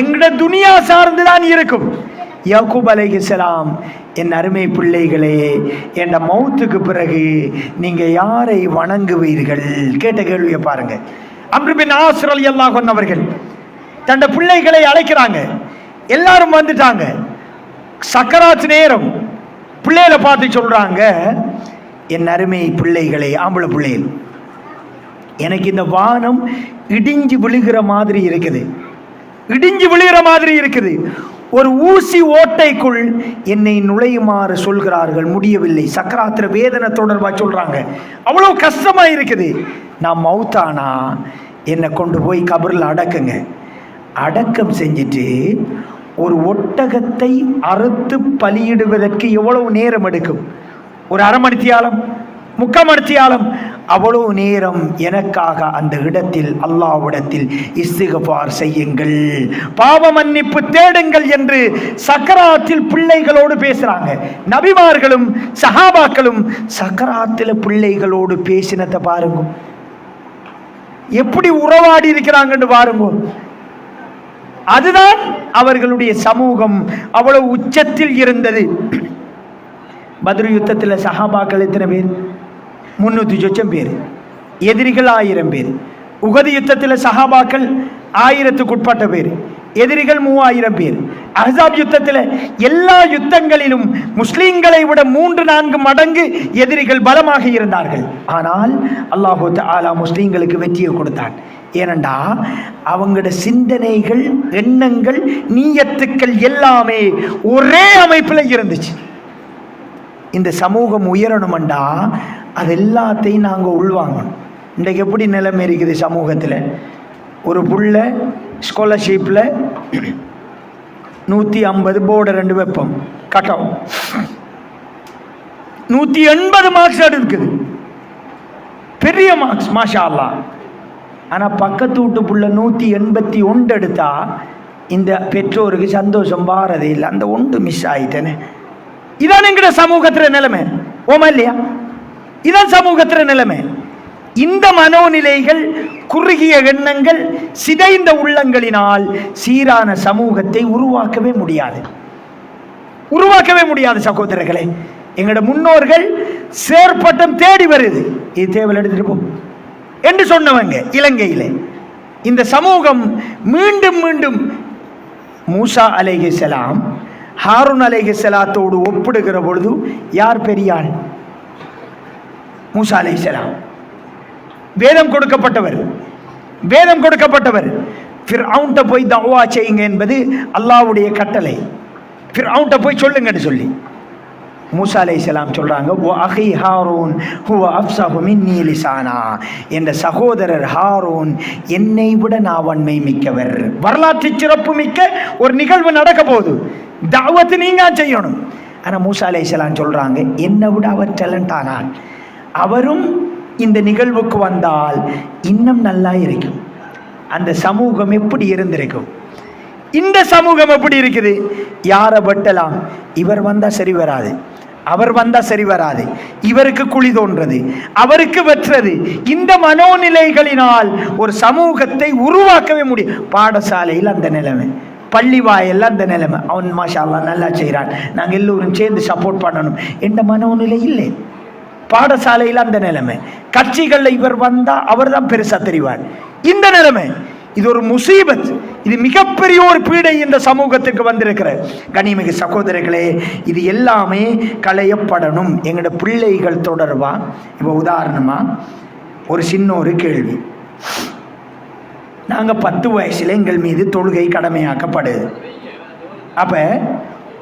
எங்கட துனியா சார்ந்துதான் இருக்கும். யாக்கூப் அலைஹிஸ்ஸலாம், என் அருமை பிள்ளைகளே, என் மௌத்துக்கு பிறகு நீங்க யாரை வணங்குவீர்கள்? கேட்ட கேள்வியை பாருங்க. அம்ர் பின் ஆஸ் ரலியல்லாஹு அன்ஹு அவர்கள் தன் பிள்ளைகளை அழைக்கிறாங்க. எல்லாரும் வந்துட்டாங்க. சக்கராத் நேரம். பிள்ளைகளை பார்த்து சொல்றாங்க, என் அருமை பிள்ளைகளே, ஆம்பளை பிள்ளைகள், எனக்கு இந்த வானம் இடிஞ்சு விழுகிற மாதிரி இருக்குது, இடிஞ்சு விழுகிற மாதிரி இருக்குது. ஒரு ஊசி ஓட்டைக்குள் என்னை நுழையுமாறு சொல்கிறார்கள், முடியவில்லை. சக்கராத்திர வேதனை தொடர்பா சொல்றாங்க. அவ்வளவு கஷ்டமா இருக்குது. நான் மௌத்தானா என்னை கொண்டு போய் கபரில் அடக்குங்க. அடக்கம் செஞ்சுட்டு ஒரு ஒட்டகத்தை அறுத்து பலியிடுவதற்கு எவ்வளவு நேரம் எடுக்கும்? ஒரு அரை மணித்தியாலம், 3/4 மணித்தியாலம். அவ்வளவு நேரம் எனக்காக அந்த இடத்தில் அல்லாஹ்விடத்தில் இஸ்திக்ஃபார் செய்யுங்கள், பாவ மன்னிப்பு தேடுங்கள் என்று சக்கராத்தில் பிள்ளைகளோடு பேசுறாங்க. நபிமார்களும் சஹாபாக்களும் சக்கராத்தில் பிள்ளைகளோடு பேசினதை பாருங்க, எப்படி உறவாடி இருக்கிறாங்கன்னு பாருங்க. அதுதான் அவர்களுடைய சமூகம் அவ்வளவு உச்சத்தில் இருந்தது. பத்ர் யுத்தத்தில் சஹாபாக்கள் எத்தனை பேர்? 300 லட்சம் பேர், எதிரிகள் 1000 பேர். உஹது யுத்தத்தில் சஹாபாக்கள் 1000க்கு உட்பட்ட பேர், எதிரிகள் 3000 பேர். அஹ்ஸாப் யுத்தத்தில் எல்லா யுத்தங்களிலும் முஸ்லிம்களை விட 3-4 மடங்கு எதிரிகள் பலமாக இருந்தார்கள். ஆனால் அல்லாஹு தஆலா முஸ்லிம்களுக்கு வெற்றியை கொடுத்தான். ஏனண்டா அவங்களோட சிந்தனைகள், எண்ணங்கள், நீயத்துக்கள் எல்லாமே ஒரே அமைப்பில் இருந்துச்சு. இந்த சமூகம் உயரணுமெண்டா அது எல்லாத்தையும் நாங்கள் உள்வாங்கணும். இன்றைக்கு எப்படி நிலைமை இருக்குது சமூகத்தில்? ஒரு புள்ள ஸ்காலர்ஷிப்பில் 150 போர்டை 2 வைப்போம், கட்டம் 180 மார்க்ஸ் எடுக்குது, பெரிய மார்க்ஸ் மாஷா அல்லாஹ். ஆனால் பக்கத்து வீட்டு புள்ள 181 எடுத்தா இந்த பெற்றோருக்கு சந்தோஷம் வாரதே இல்லை. அந்த ஒன்று மிஸ் ஆகிட்டேனே. இதான் எங்கட சமூகத்தில் நிலைமை, ஓமா இல்லையா? இதான் சமூகத்தில் நிலைமை. இந்த மனோநிலைகள், குறுகிய எண்ணங்கள், சிதைந்த உள்ளங்களினால் சீரான சமூகத்தை உருவாக்கவே முடியாது, உருவாக்கவே முடியாது. சகோதரர்களே, எங்களோட முன்னோர்கள் சேர்ப்பட்டம் தேடி வருது, இது தேவையில் எடுத்துட்டு போ என்று சொன்னவங்க இலங்கையில். இந்த சமூகம் மீண்டும் மீண்டும் மூசா அலைஹிஸ்ஸலாம் ஹாரூன் அலைஹிஸ்ஸலாத்தோடு ஒப்பிடுகிற பொழுது யார் பெரியாள்? மூசா அலைஹிஸ்ஸலாம் வேதம் கொடுக்கப்பட்டவர், வேதம் கொடுக்கப்பட்டவர். ஃபிர்அவுன்ட்ட போய் தஅவா செய்யுங்க என்பது அல்லாஹ்வுடைய கட்டளை. ஃபிர்அவுன்ட்ட போய் சொல்லுங்கன்னு சொல்லி மூசா அலைஹிஸ்ஸலாம் சொல்றாங்க, வ அஹி ஹாரூன் ஹுவ அஃப்ஸஹு மின்னி லிசானா, என்ற சகோதரர் ஹாரூன் என்னை விட நாவன்மை மிக்கவர். வரலாற்று சிறப்பு மிக்க ஒரு நிகழ்வு நடக்க போகுது, தஅவத் நீங்க செய்யணும். ஆனால் மூசா அலைஹிஸ்ஸலாம் சொல்றாங்க, என்னை விட அவர் டேலண்ட் ஆனால் அவரும் இந்த நிகழ்வுக்கு வந்தால் இன்னும் நல்லா இருக்கும். அந்த சமூகம் எப்படி இருந்திருக்கும்? இந்த சமூகம் எப்படி இருக்குது? யாரை வெட்டலாம், இவர் வந்தா சரி வராது, அவர் வந்தா சரி வராது, இவருக்கு குழி தோன்றது, அவருக்கு வெற்றது. இந்த மனோநிலைகளினால் ஒரு சமூகத்தை உருவாக்கவே முடியும். பாடசாலையில் அந்த நிலைமை, பள்ளி வாயெல்லாம் அந்த நிலைமை. அவன் மாஷா அல்லாஹ் நல்லா செய்கிறான், நாங்கள் எல்லோரும் சேர்ந்து சப்போர்ட் பண்ணணும் என்ற மனோநிலை இல்லை. பாடசாலையில் அந்த நிலைமை, கட்சிகளில் இவர் வந்தா அவர் தான் பெருசா தெரிவார், இந்த நிலைமை. இது ஒரு முசீபத், இது மிகப்பெரிய ஒரு பீடை இந்த சமூகத்திற்கு வந்திருக்கிற. கனிமிகு சகோதரர்களே, இது எல்லாமே களையப்படணும். எங்களோட பிள்ளைகள் தொடர்பா இப்போ உதாரணமா ஒரு சின்ன ஒரு கேள்வி. நாங்கள் 10 வயசுல எங்கள் மீது தொழுகை கடமையாக்கப்படுது. அப்போ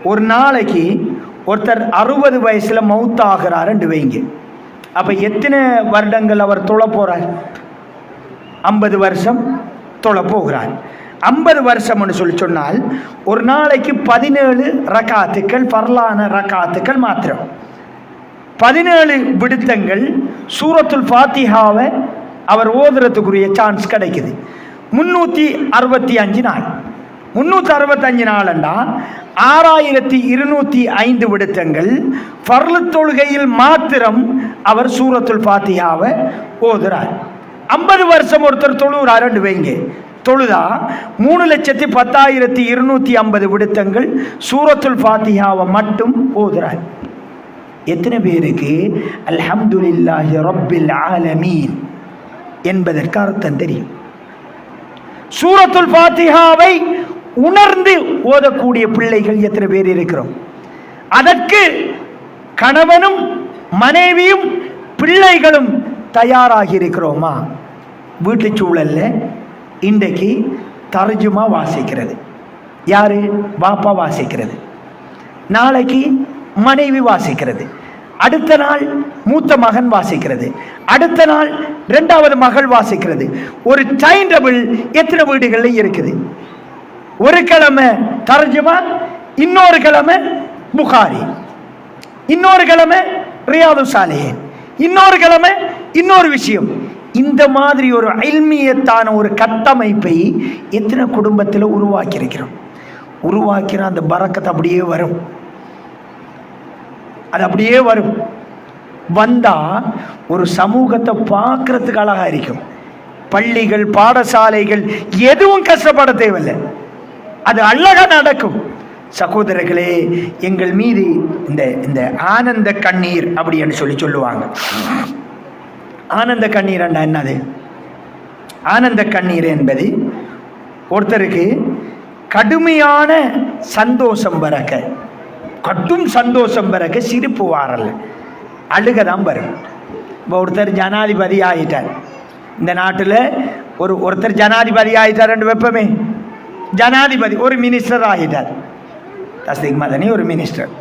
ஒரு நாளைக்கு ஒருத்தர் 60 வயசுல மௌத்தாகிறாருன்னு வைங்க. அப்போ எத்தனை வருடங்கள் அவர் தொழ போறார்? 50 வருஷம் தொழ போகிறார். 50 வருஷம்னு சொல்லி சொன்னால் ஒரு நாளைக்கு 17 ரகாத்துக்கள், பர்லான ரகாத்துக்கள் மாத்திரம். 17 விடுத்தங்கள் சூரத்துல் ஃபாத்திஹாவை அவர் ஓதுறதுக்குரிய சான்ஸ் கிடைக்குது. 365 நாள். 365 நாள்ண்டா 6205 விடுத்தங்கள் ஃபர்லு தொழுகையில் மாத்திரம் அவர் சூரத்துல் ஃபாத்திஹாவை ஓதுறார். 50 வருஷம் ஒருத்தர் தொழுகிறாருன்னு வைங்க. தொழுதா 3,10,250 விடுத்தங்கள் சூரத்துல் ஃபாத்திஹாவை மட்டும் ஓதுறார். எத்தனை பேருக்கு அல்ஹம்துலில்லாஹி ரப்பில் ஆலமீன் என்பதற்கு அர்த்தம் தெரியும்? சூரத்துல் ஃபாத்திஹாவை உணர்ந்து ஓதக்கூடிய பிள்ளைகள் எத்தனை பேர் இருக்கிறோம்? அதற்கு கணவனும் மனைவியும் பிள்ளைகளும் தயாராகி இருக்கிறோமா? வீட்டு சூழல்ல இன்றைக்கு தர்ஜுமா வாசிக்கிறது யாரு? பாப்பா வாசிக்கிறது, நாளைக்கு மனைவி வாசிக்கிறது, அடுத்த நாள் மூத்த மகன் வாசிக்கிறது, அடுத்த நாள் 2வது மகள் வாசிக்கிறது. ஒரு டைம் டேபிள் எத்தனை வீடுகளில் இருக்குது? ஒரு கிழமை தர்ஜுமா, இன்னொரு கிழமை புகாரி, இன்னொரு கிழமை ரியாது சாலிஹீன், இன்னொரு கிழமை இன்னொரு விஷயம். இந்த மாதிரி ஒரு இல்மியத்தான ஒரு கட்டமைப்பை எத்தனை குடும்பத்தில் உருவாக்கி இருக்கிறோம்? உருவாக்கிற அந்த பரக்கத் அப்படியே வரும், அது அப்படியே வரும். வந்தா ஒரு சமூகத்தை பார்க்கறதுக்கு அழகா இருக்கும். பள்ளிகள், பாடசாலைகள் எதுவும் கஷ்டப்பட தேவையில்லை. அது அழகா நடக்கும். சகோதரர்களே, எங்கள் மீது இந்த இந்த ஆனந்த கண்ணீர் அப்படின்னு சொல்லுவாங்க. ஆனந்த கண்ணீர் என்னது? ஆனந்த கண்ணீர் என்பது ஒருத்தருக்கு கடுமையான சந்தோஷம் வரக்க, கடும் சந்தோஷம் வரக்க சிரிப்பு வாரல, அழுகதான் வரும். இப்போ ஒருத்தர் ஜனாதிபதி ஆகிட்டார், இந்த நாட்டில் ஒருத்தர் ஜனாதிபதி ஆகிட்டார் என்று வெப்பமே, ஜனாதிபதி ஒரு மினிஸ்டர் ஆகிட்டார், தஸ்தீக் மதனி ஒரு மினிஸ்டர்.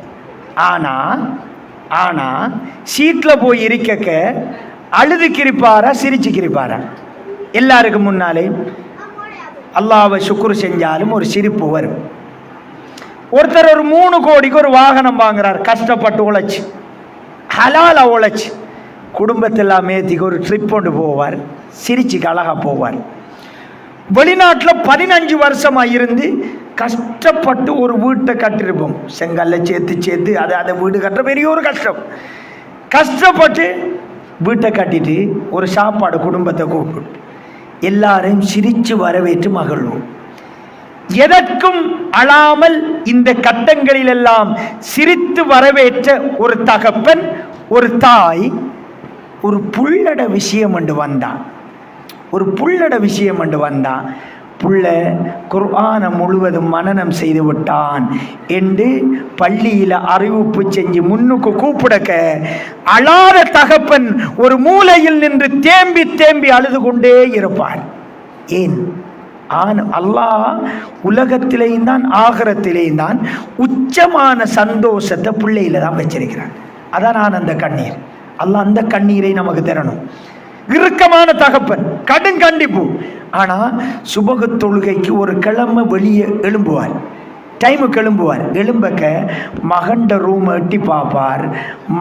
ஆனால் சீட்டில் போய் இருக்க அழுது கிரிப்பாரா சிரிச்சு கிரிப்பாரா? எல்லாருக்கும் முன்னாலே அல்லாஹ்வை சுக்ரு செஞ்சாலும் ஒரு சிரிப்பு வரும். ஒருத்தர் ஒரு 3 கோடிக்கு ஒரு வாகனம் வாங்குறார், கஷ்டப்பட்டு உழைச்சி ஹலால உழைச்சி குடும்பத்தெல்லாம் மேத்திக்கு ஒரு ட்ரிப் கொண்டு போவார், சிரிச்சுக்கு அழகாக போவார். வெளிநாட்டில் 15 வருஷமாக இருந்து கஷ்டப்பட்டு ஒரு வீட்டை கட்டிருப்போம், செங்கல்ல சேர்த்து அதை வீடு கட்டுற பெரிய ஒரு கஷ்டம். கஷ்டப்பட்டு வீட்டை கட்டிட்டு ஒரு சாப்பாடு குடும்பத்தை கூப்பிட்டு எல்லாரையும் சிரித்து வரவேற்று மகிழ்வோம். எதற்கும் அழாமல் இந்த கட்டங்களிலெல்லாம் சிரித்து வரவேற்ற ஒரு தகப்பன், ஒரு தாய், ஒரு புள்ளட விஷயம் என்று வந்தான். புள்ள குர்ஆனை முழுவதும் மனனம் செய்து விட்டான் என்று பள்ளியில் அறிவிப்பு செஞ்சு முன்னுக்கு கூப்பிடக்க அழாத தகப்பன் ஒரு மூலையில் நின்று தேம்பி அழுது கொண்டே இருப்பான். ஏன்? அல்லாஹ் உலகத்திலேயும் தான் ஆகிரத்திலேயும் தான் உச்சமான சந்தோஷத்தை பிள்ளையில தான் வச்சிருக்கிறான். அதான் ஆனந்த கண்ணீர். அல்லாஹ் அந்த கண்ணீரை நமக்கு தரணும். இறுக்கமான தகப்பன், கண்டிப்பு. ஆனால் சுபகு தொழுகைக்கு ஒரு கிழமை வெளியே எழும்புவார், டைமுக்கு எழும்பக்க மகன்ட ரூமை எட்டி பார்ப்பார்,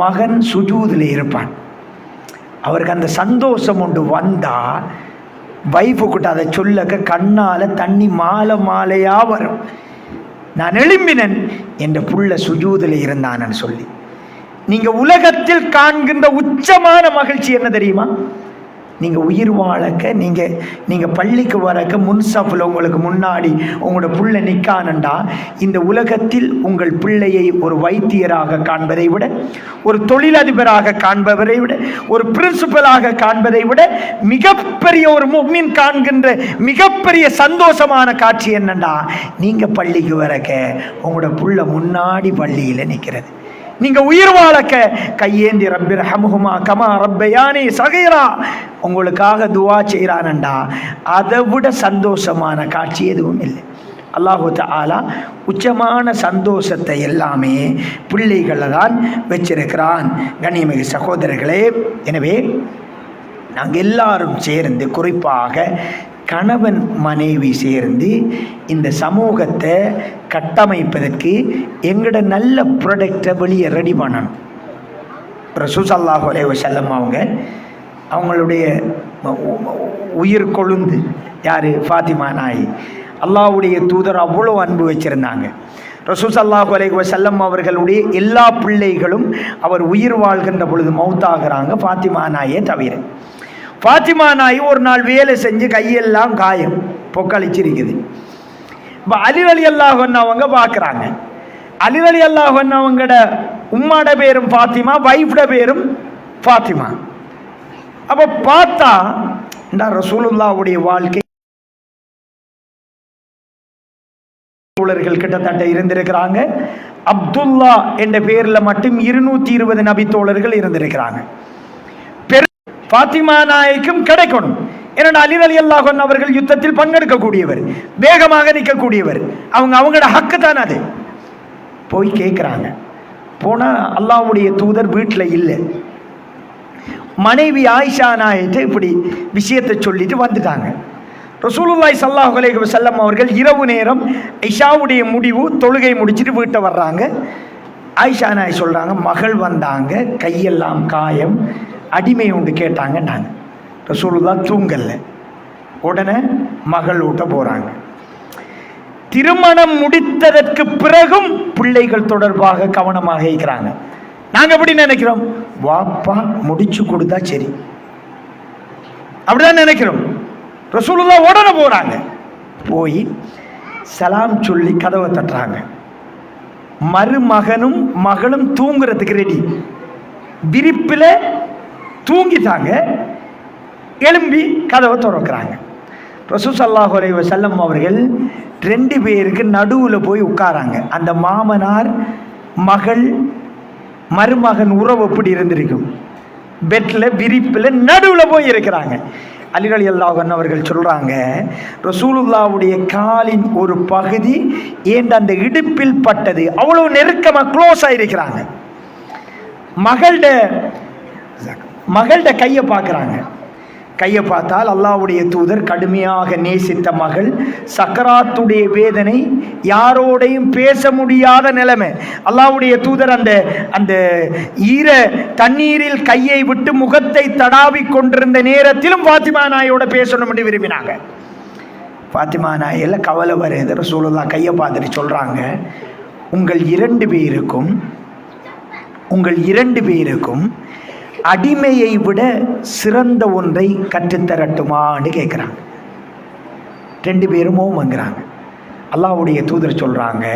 மகன் சுஜூதில் இருப்பான். அவருக்கு அந்த சந்தோஷம் ஒன்று வந்தால் வைஃபு கிட்ட அதை சொல்லக்க கண்ணால் தண்ணி மாலையாக வரும். நான் எழும்பினன், என்ற புள்ள சுஜூதில் இருந்தான்னு சொல்லி. நீங்கள் உலகத்தில் காண்கின்ற உச்சமான மகிழ்ச்சி என்ன தெரியுமா? நீங்கள் உயிர் வாழக்க, நீங்கள் பள்ளிக்கு வரக்க முன்சாப்பில் உங்களுக்கு முன்னாடி உங்களோட பிள்ளை நிற்கானண்டா, இந்த உலகத்தில் உங்கள் பிள்ளையை ஒரு வைத்தியராக காண்பதை விட, ஒரு தொழிலதிபராக காண்பவரை விட, ஒரு பிரின்சிபலாக காண்பதை விட மிகப்பெரிய ஒரு முஃமின் காண்கின்ற மிகப்பெரிய சந்தோஷமான காட்சி என்னண்டா, நீங்கள் பள்ளிக்கு வரக்க உங்களோட பிள்ளை முன்னாடி பள்ளியில் நிற்கிறது. நீங்க உயிர் வாழக்க கையேந்தி ரப்பி ரஹமுஹுமா கமா ரப்பயானி சகீரா உங்களுக்காக துவா செய்கிறானண்டா, அதை விட சந்தோஷமான காட்சி எதுவும் இல்லை. அல்லாஹு தஆலா உச்சமான சந்தோஷத்தை எல்லாமே பிள்ளைகளை தான் வச்சிருக்கிறான். கண்ணியமிகு சகோதரர்களே, எனவே நாங்கள் எல்லாரும் சேர்ந்து, குறிப்பாக கணவன் மனைவி சேர்ந்து இந்த சமூகத்தை கட்டமைப்பதற்கு எங்களோட நல்ல ப்ராடக்டை வெளியே ரெடி பண்ணணும். ரசூல் ஸல்லல்லாஹு அலைஹி வஸல்லம் அவங்களுடைய உயிர் கொழுந்து யார்? ஃபாத்திமா நாயி. அல்லாஹ்வுடைய தூதர் அவ்வளோ அன்பு வச்சுருந்தாங்க. ரசூல் ஸல்லல்லாஹு அலைஹி வஸல்லம் அவர்களுடைய எல்லா பிள்ளைகளும் அவர் உயிர் வாழ்கின்ற பொழுது மௌத்தாகிறாங்க, ஃபாத்திமா நாயை தவிர. ஃபாத்திமா நாய் ஒரு நாள் வேலை செஞ்சு கையெல்லாம் காயம் பொக்களிச்சிருக்குது. இப்போ அலி ரலியல்லாஹு அன்ஹு அவங்க பார்க்குறாங்க. அலி ரலியல்லாஹு அன்ஹு அவங்களோட உம்மாட பேரும் ஃபாத்திமா, வைஃப்ட பேரும் ஃபாத்திமா. அப்போ பார்த்தா இந்த ரசூலுல்லாஹ்வுடைய வாழ்க்கை தோழர்கள் கிட்டத்தட்ட இருந்திருக்கிறாங்க. அப்துல்லா என்ற பேரில் மட்டும் 220 நபி தோழர்கள் இருந்திருக்கிறாங்க. ஃபாத்திமா நாய்க்கும் கிடைக்கணும். ஏன்னா அலி ரலியல்லாஹு அன்ஹு அவர்கள் யுத்தத்தில் பங்கெடுக்கக்கூடியவர், வேகமாக நிற்கக்கூடியவர், அவங்களோட ஹக்கு தான் அது. போய் கேட்குறாங்க. போனால் அல்லாஹ்வுடைய தூதர் வீட்டில் இல்லை. மனைவி ஆயிஷா நாயிட்டு இப்படி விஷயத்தை சொல்லிட்டு வந்துட்டாங்க. ரசூலுல்லாஹி ஸல்லல்லாஹு அலைஹி வஸல்லம் அவர்கள் இரவு நேரம் இஷாவுடைய முடிவு தொழுகை முடிச்சுட்டு வீட்டை வர்றாங்க. ஆயிஷா நாய் சொல்கிறாங்க, மகள் வந்தாங்க, கையெல்லாம் காயம், அடிமை உண்டு கேட்டாங்க. நாங்கள் ரசூலுல்லாஹ் தூங்கல்ல. உடனே மகள் ஊட்ட போகிறாங்க. திருமணம் முடித்ததற்கு பிறகும் பிள்ளைகள் தொடர்பாக கவனமாக இருக்கிறாங்க. நாங்கள் எப்படி நினைக்கிறோம்? வாப்பா முடிச்சு கொடுத்தா சரி, அப்படிதான் நினைக்கிறோம். ரசூலுல்லாஹ் உடனே போகிறாங்க. போய் சலாம் சொல்லி கதவை தட்டுறாங்க. மருமகனும் மகளும் தூங்குறதுக்கு ரெடி, விரிப்பில் தூங்கிட்டாங்க. எழும்பி கதவை திறக்கிறாங்க. ரசூல் ஸல்லல்லாஹு அலைஹி வஸல்லம் அவர்கள் 2 பேருக்கு நடுவில் போய் உட்காராங்க. அந்த மாமனார் மகள் மருமகன் உறவு எப்படி இருந்திருக்கும்? பெட்டில் விரிப்பில் நடுவில் போய் இருக்கிறாங்க. அலி ரலியல்லாஹு அன்ஹு அவர்கள் சொல்கிறாங்க, ரசூலுல்லாவுடைய காலின் ஒரு பகுதி ஏண்ட அந்த இடுப்பில் பட்டது. அவ்வளோ நெருக்கமாக க்ளோஸ் ஆகிருக்கிறாங்க. மகள்கிட்ட கையை பார்க்குறாங்க. கையை பார்த்தால் அல்லாஹ்வுடைய தூதர் கடுமையாக நேசித்த மகள், சக்கராத்துடைய வேதனை, யாரோடையும் பேச முடியாத நிலைமை. அல்லாஹ்வுடைய தூதர் அந்த அந்த ஈர தண்ணீரில் கையை விட்டு முகத்தை தடாவி கொண்டிருந்த நேரத்திலும் ஃபாத்திமா நாயோட பேசணும் என்று விரும்பினாங்க. ஃபாத்திமா நாயில் கவலை வருது. ரசூலுல்லாஹ் கையை பார்த்துட்டு சொல்கிறாங்க, உங்கள் 2 பேருக்கும் அடிமையை விட சிறந்த ஒன்றை கற்றுத்தரட்டுமான்னு கேட்குறாங்க. 2 பேரும் ஓமங்கிறாங்க. அல்லாஹ்வுடைய தூதர் சொல்கிறாங்க,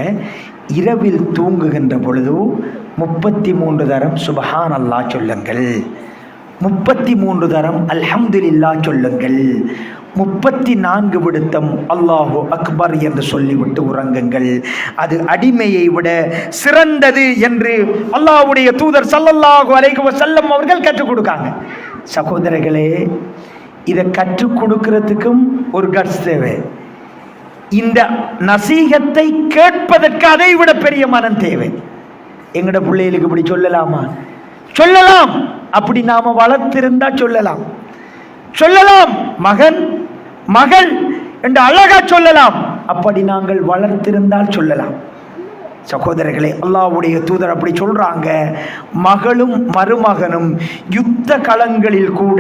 இரவில் தூங்குகின்ற பொழுது 33 தரம் சுபஹான் அல்லாஹ் சொல்லுங்கள், 33 தரம் அல்ஹம்துலில்லாஹ் சொல்லுங்கள், 34 விடுத்தம் அல்லாஹு அக்பர் என்று சொல்லிவிட்டு உறங்குங்கள். அது அடிமையை விட சிறந்தது என்று அல்லாஹ்வுடைய தூதர் ஸல்லல்லாஹு அலைஹி வஸல்லம் அவர்கள் கற்றுக் கொடுக்காங்க. சகோதரர்களே, இதை கற்றுக் கொடுக்கிறதுக்கும் ஒரு கட்ஸ் தேவை. இந்த நசீகத்தை கேட்பதற்கு அதை விட பெரிய மனம் தேவை. எங்கட பிள்ளைகளுக்கு இப்படி சொல்லலாமா? சொல்லலாம். அப்படி நாம வளர்த்திருந்தா சொல்லலாம். மகன் மகள் என்று அழகா சொல்லலாம். அப்படி நாங்கள் வளர்த்திருந்தால் சொல்லலாம். சகோதரர்களே, அல்லாஹ்வுடைய தூதர் அப்படி சொல்றாங்க. மகளும் மருமகனும் யுத்த களங்களில் கூட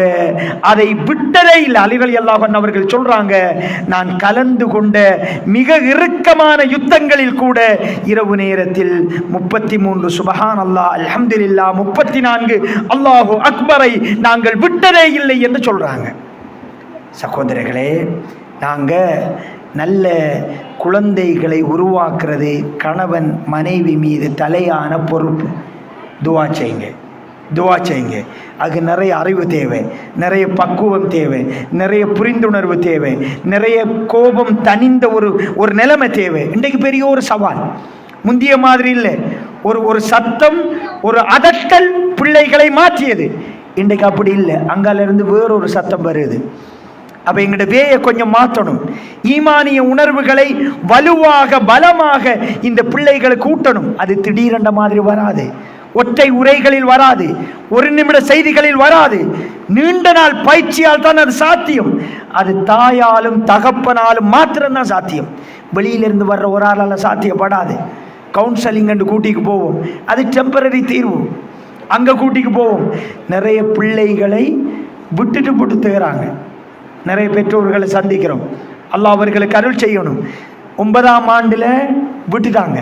அதை விட்டதே இல்லை. அலி ரலியல்லாஹு அன்ஹு அவர்கள் சொல்றாங்க, நான் கலந்து கொண்ட மிக இறுக்கமான யுத்தங்களில் கூட இரவு நேரத்தில் 33 சுபஹான் அல்லாஹ் அல்ஹம்துலில்லாஹ் 34 அல்லாஹு அக்பரை நாங்கள் விட்டதே இல்லை என்று சொல்றாங்க. சகோதரர்களே, நாங்கள் நல்ல குழந்தைகளை உருவாக்குறது கணவன் மனைவி மீது தலையான பொறுப்பு. துவா செய்யுங்க. அது நிறைய அறிவு தேவை, நிறைய பக்குவம் தேவை, நிறைய புரிந்துணர்வு தேவை, நிறைய கோபம் தணிந்த ஒரு நிலைமை தேவை. இன்றைக்கு பெரிய ஒரு சவால். முந்திய மாதிரி இல்லை. ஒரு சத்தம், ஒரு அதட்டல் பிள்ளைகளை மாற்றியது. இன்றைக்கு அப்படி இல்லை. அங்காலிருந்து வேறொரு சத்தம் வருது. அப்போ எங்களோட வேயை கொஞ்சம் மாற்றணும். ஈமானிய உணர்வுகளை வலுவாக பலமாக இந்த பிள்ளைகளுக்கு ஊட்டணும். அது திடீரென்ற மாதிரி வராது, ஒற்றை உரைகளில் வராது, 1 நிமிட செய்திகளில் வராது. நீண்ட நாள் பயிற்சியால் தான் அது சாத்தியம். அது தாயாலும் தகப்பனாலும் மாத்திரம்தான் சாத்தியம். வெளியிலிருந்து வர்ற ஒரு ஆளால் சாத்தியப்படாது. கவுன்சிலிங் என்று கூட்டிக்கு போவோம், அது டெம்பரரி தீர்வு. அங்கே கூட்டிக்கு போவோம். நிறைய பிள்ளைகளை விட்டுட்டு தேறாங்க. நிறைய பெற்றோர்களை சந்திக்கிறோம். அல்லாஹ் அவர்களுக்கு அருள் செய்யணும். 9ஆம் ஆண்டில் விட்டுட்டாங்க,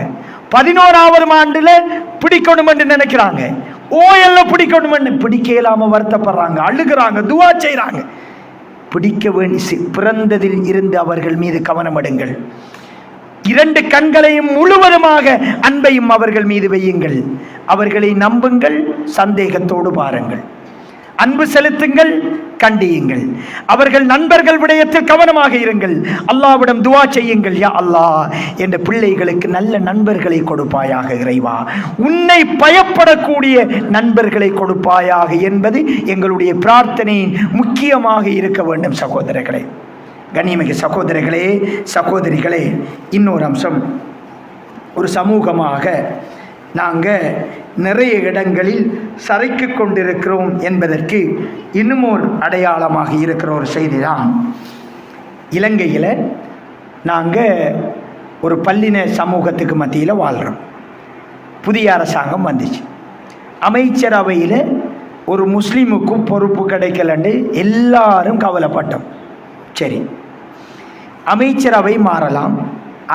11ஆவது ஆண்டில் பிடிக்கணும் என்று நினைக்கிறாங்க. ஓயல்ல பிடிக்கணும், பிடிக்க இல்லாமல் வருத்தப்படுறாங்க, அழுகிறாங்க, துவா செய்கிறாங்க. பிடிக்க வேண்டி பிறந்ததில் இருந்து அவர்கள் மீது கவனம் எடுங்கள். 2 கண்களையும் முழுவதுமாக அன்பையும் அவர்கள் மீது வையுங்கள். அவர்களை நம்புங்கள், சந்தேகத்தோடு பாருங்கள். அன்பு செலுத்துங்கள், கண்டியுங்கள். அவர்கள் நண்பர்கள் விடயத்தில் கவனமாக இருங்கள். அல்லாஹ்விடம் துஆ செய்யுங்கள். யா அல்லாஹ், என்ற பிள்ளைகளுக்கு நல்ல நண்பர்களை கொடுப்பாயாக இறைவா, உன்னை பயப்படக்கூடிய நண்பர்களை கொடுப்பாயாக என்பது எங்களுடைய பிரார்த்தனையின் முக்கியமாக இருக்க வேண்டும். சகோதரர்களே, கண்ணியமிகு சகோதரர்களே, சகோதரிகளே, இன்னொரு அம்சம், ஒரு சமூகமாக நாங்கள் நிறைய இடங்களில் சறுக்கி கொண்டிருக்கிறோம் என்பதற்கு இன்னும் ஒரு அடையாளமாக இருக்கிற ஒரு செய்தி தான், இலங்கையில் நாங்கள் ஒரு பல்லின சமூகத்துக்கு மத்தியில் வாழ்கிறோம். புதிய அரசாங்கம் வந்துச்சு. அமைச்சரவையில் ஒரு முஸ்லீமுக்கும் பொறுப்பு கிடைக்கலன்னு எல்லாரும் கவலைப்பட்டோம். சரி, அமைச்சரவை மாறலாம்,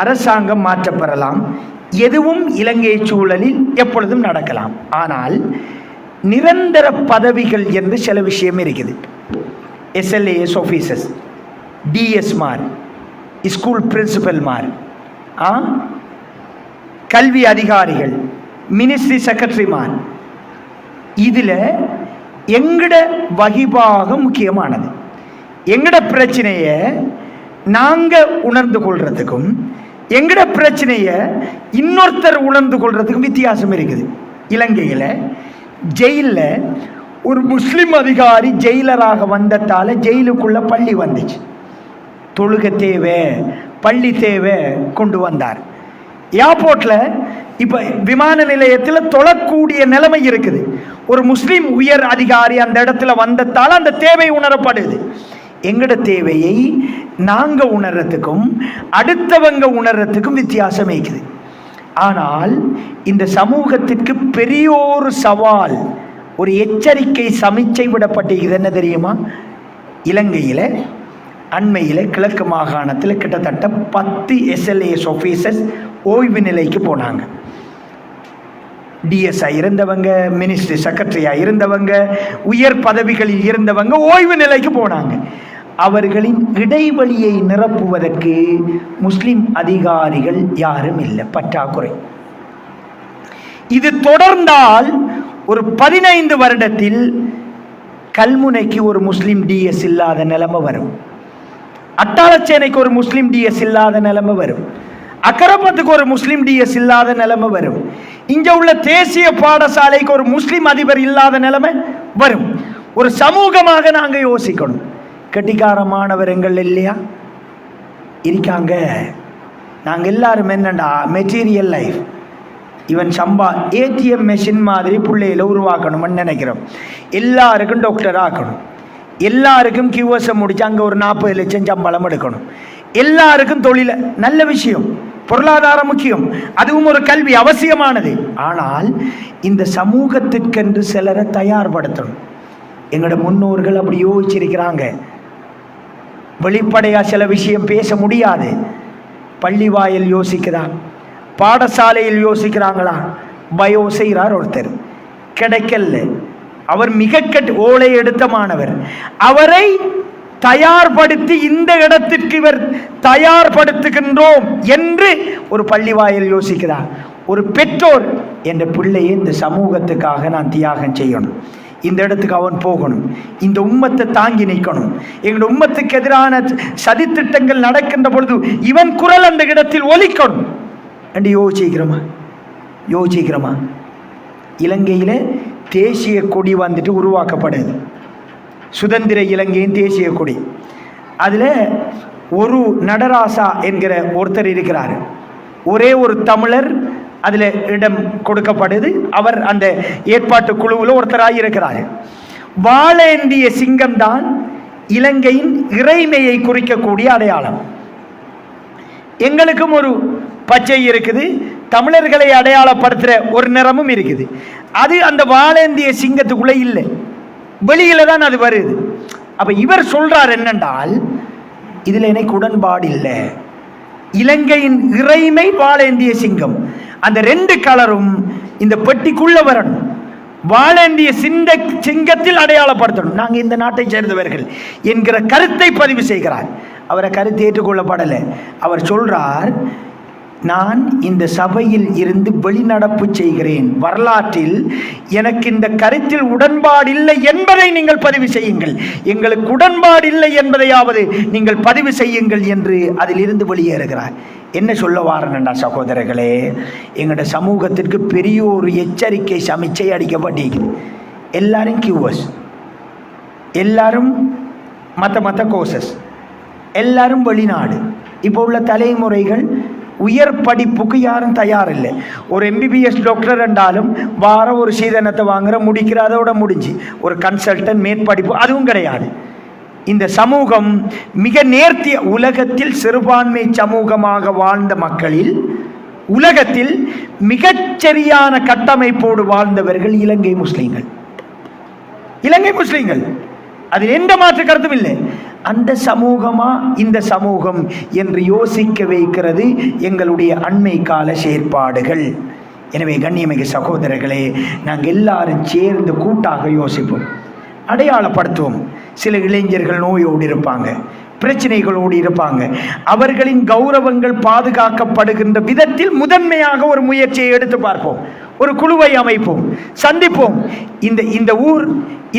அரசாங்கம் மாற்றப்பெறலாம், எதுவும் இலங்கை சூழலில் எப்பொழுதும் நடக்கலாம். ஆனால் நிரந்தர பதவிகள் என்று சில விஷயம் இருக்குது. SLAS ஆஃபீஸர்ஸ், DS மார், ஸ்கூல் பிரின்சிபல் மார், கல்வி அதிகாரிகள், மினிஸ்ட்ரி செக்ரட்டரிமார், இதில் எங்கட வகிபாகம் முக்கியமானது. எங்கட பிரச்சனையை நாங்கள் உணர்ந்து கொள்றதுக்கும் எங்கட பிரச்சனையை இன்னொருத்தர் உணர்ந்து கொள்றதுக்கும் வித்தியாசம் இருக்குது. இலங்கையில் ஜெயிலில் ஒரு முஸ்லிம் அதிகாரி ஜெயிலராக வந்ததால் ஜெயிலுக்குள்ளே பள்ளி வந்துச்சு. தொழுகை தேவை, பள்ளி தேவை கொண்டு வந்தார். ஏர்போர்ட்டில் இப்போ விமான நிலையத்தில் தொழக்கூடிய நிலைமை இருக்குது. ஒரு முஸ்லீம் உயர் அதிகாரி அந்த இடத்துல வந்ததால் அந்த தேவை உணரப்படுது. எங்கட தேவையை நாங்கள் உணர்றதுக்கும் அடுத்தவங்க உணர்றதுக்கும் வித்தியாசம் இருக்குது. ஆனால் இந்த சமூகத்திற்கு பெரிய ஒரு சவால், ஒரு எச்சரிக்கை சமிச்சை விடப்பட்டிருக்குது. என்ன தெரியுமா? இலங்கையில் அண்மையில் கிழக்கு மாகாணத்தில் கிட்டத்தட்ட 10 SLAS ஆஃபீஸர்ஸ் ஓய்வு நிலைக்கு போனாங்க. டிஎஸ்ஐ இருந்தவங்க, மினிஸ்ட்ரி செக்ரட்டரியாக இருந்தவங்க, உயர் பதவிகளில் இருந்தவங்க ஓய்வு நிலைக்கு போனாங்க. அவர்களின் இடைவெளியை நிரப்புவதற்கு முஸ்லிம் அதிகாரிகள் யாரும் இல்லை, பற்றாக்குறை. இது தொடர்ந்தால் ஒரு 15 வருடத்தில் கல்முனைக்கு ஒரு முஸ்லிம் டிஎஸ் இல்லாத நிலைமை வரும், அட்டாளச்சேனைக்கு ஒரு முஸ்லிம் டிஎஸ் இல்லாத நிலைமை வரும், அக்கரப்பத்துக்கு ஒரு முஸ்லிம் டிஎஸ் இல்லாத நிலைமை வரும், இங்க உள்ள தேசிய பாடசாலைக்கு ஒரு முஸ்லிம் அதிபர் இல்லாத நிலைமை வரும். ஒரு சமூகமாக நாங்கள் யோசிக்கணும். கெட்டிக்காரமானவர் எங்கள் இல்லையா இருக்காங்க. நாங்கள் எல்லாரும் என்னண்டா மெட்டீரியல் லைஃப், இவன் சம்பா ஏடிஎம் மெஷின் மாதிரி பிள்ளைகளை உருவாக்கணும்னு நினைக்கிறோம். எல்லாருக்கும் டாக்டர் ஆக்கணும், எல்லாருக்கும் கியூஎஸ்எம் முடிச்சு அங்கே ஒரு 40 லட்சம் சம்பளம் எடுக்கணும், எல்லாருக்கும் தொழில நல்ல விஷயம், பொருளாதாரம் முக்கியம், அதுவும் ஒரு கல்வி அவசியமானது. ஆனால் இந்த சமூகத்திற்கென்று சிலரை தயார்படுத்தணும். எங்களோட முன்னோர்கள் அப்படி யோசிச்சிருக்கிறாங்க. வெளிப்படையாக சில விஷயம் பேச முடியாது. பள்ளி வாயில் யோசிக்கிறான், பாடசாலையில் யோசிக்கிறாங்களா? பயோ செய்கிறார் ஒருத்தர், கிடைக்கல, அவர் மிக ஓலை எடுத்த மாணவர், அவரை தயார்படுத்தி இந்த இடத்திற்கு இவர் தயார்படுத்துகின்றோம் என்று ஒரு பள்ளி வாயில் யோசிக்கிறார். ஒரு பெற்றோர், என்ற பிள்ளையை இந்த சமூகத்துக்காக நான் தியாகம் செய்யணும், இந்த இடத்துக்கு அவன் போகணும், இந்த உம்மத்தை தாங்கி நிற்கணும், எங்கள் உம்மத்துக்கு எதிரான சதித்திட்டங்கள் நடக்கின்ற பொழுது இவன் குரல் அந்த இடத்தில் ஒலிக்கணும் என்று யோசிக்கிறோமா? இலங்கையில் தேசிய கொடி வந்துட்டு உருவாக்கப்படுது, சுதந்திர இலங்கையின் தேசிய கொடி. அதில் ஒரு நடராசா என்கிற ஒருத்தர் இருக்கிறார், ஒரே ஒரு தமிழர் அதில் இடம் கொடுக்கப்படுது. அவர் அந்த ஏற்பாட்டு குழுவில் ஒருத்தராக இருக்கிறார். வாழேந்திய சிங்கம் தான் இலங்கையின் இறைமையை குறிக்கக்கூடிய அடையாளம். எங்களுக்கும் ஒரு பச்சை இருக்குது, தமிழர்களை அடையாளப்படுத்துகிற ஒரு நிறமும் இருக்குது. அது அந்த வாழேந்திய சிங்கத்துக்குள்ளே இல்லை, வெளியில தான் அது வருது. அப்ப இவர் சொல்றார் என்னென்றால், இதுல எனக்கு உடன்பாடு இல்லை, இலங்கையின் இறைமை வாழேந்திய சிங்கம், அந்த 2 கலரும் இந்த பெட்டிக்குள்ள வரணும், வாழேந்திய சிங்கத்தில் அடையாளப்படுத்தணும், நாங்க இந்த நாட்டை சேர்ந்தவர்கள் என்கிற கருத்தை பதிவு செய்கிறார். அவரை கருத்து ஏற்றுக்கொள்ளப்படலை. அவர் சொல்றார், நான் இந்த சபையில் இருந்து வெளிநடப்பு செய்கிறேன், வரலாற்றில் எனக்கு இந்த கருத்தில் உடன்பாடு இல்லை என்பதை நீங்கள் பதிவு செய்யுங்கள், எங்களுக்கு உடன்பாடு இல்லை என்பதையாவது நீங்கள் பதிவு செய்யுங்கள் என்று அதிலிருந்து வெளியேறுகிறார். என்ன சொல்ல வாரேன்டா சகோதரர்களே, எங்களோட சமூகத்திற்கு பெரிய ஒரு எச்சரிக்கை சமிச்சை அடிக்கப்பட்டிருக்குது. எல்லாரும் கியூஎஸ், எல்லாரும் மற்ற கோர்சஸ், எல்லாரும் வெளிநாடு. இப்போ உள்ள தலைமுறைகள் உயர் படிப்புக்கு யாரும் தயாரில்லை. ஒரு MBBS டாக்டர் என்றாலும் வார ஒரு சீதனத்தை வாங்குற, முடிக்கிற, அதோட முடிஞ்சு ஒரு கன்சல்டன்ட் மேற்படிப்பு அதுவும் கிடையாது. இந்த சமூகம் மிக நேர்த்திய, உலகத்தில் சிறுபான்மை சமூகமாக வாழ்ந்த மக்களில் உலகத்தில் மிகச்சரியான கட்டமைப்போடு வாழ்ந்தவர்கள் இலங்கை முஸ்லீம்கள். அதில் எந்த மாற்று கருத்தும் இல்லை. அந்த சமூகமா இந்த சமூகம் என்று யோசிக்க வைக்கிறது எங்களுடைய அண்மை கால செயற்பாடுகள். எனவே கண்ணியமிகு சகோதரர்களே, நாங்கள் எல்லாரும் சேர்ந்து கூட்டாக யோசிப்போம், அடையாளப்படுத்துவோம். சில இளைஞர்கள் நோயோடு இருப்பாங்க, பிரச்சனைகளோடு இருப்பாங்க. அவர்களின் கௌரவங்கள் பாதுகாக்கப்படுகின்ற விதத்தில் முதன்மையாக ஒரு முயற்சியை எடுத்து பார்ப்போம். ஒரு குழுவை அமைப்போம், சந்திப்போம். இந்த ஊர்,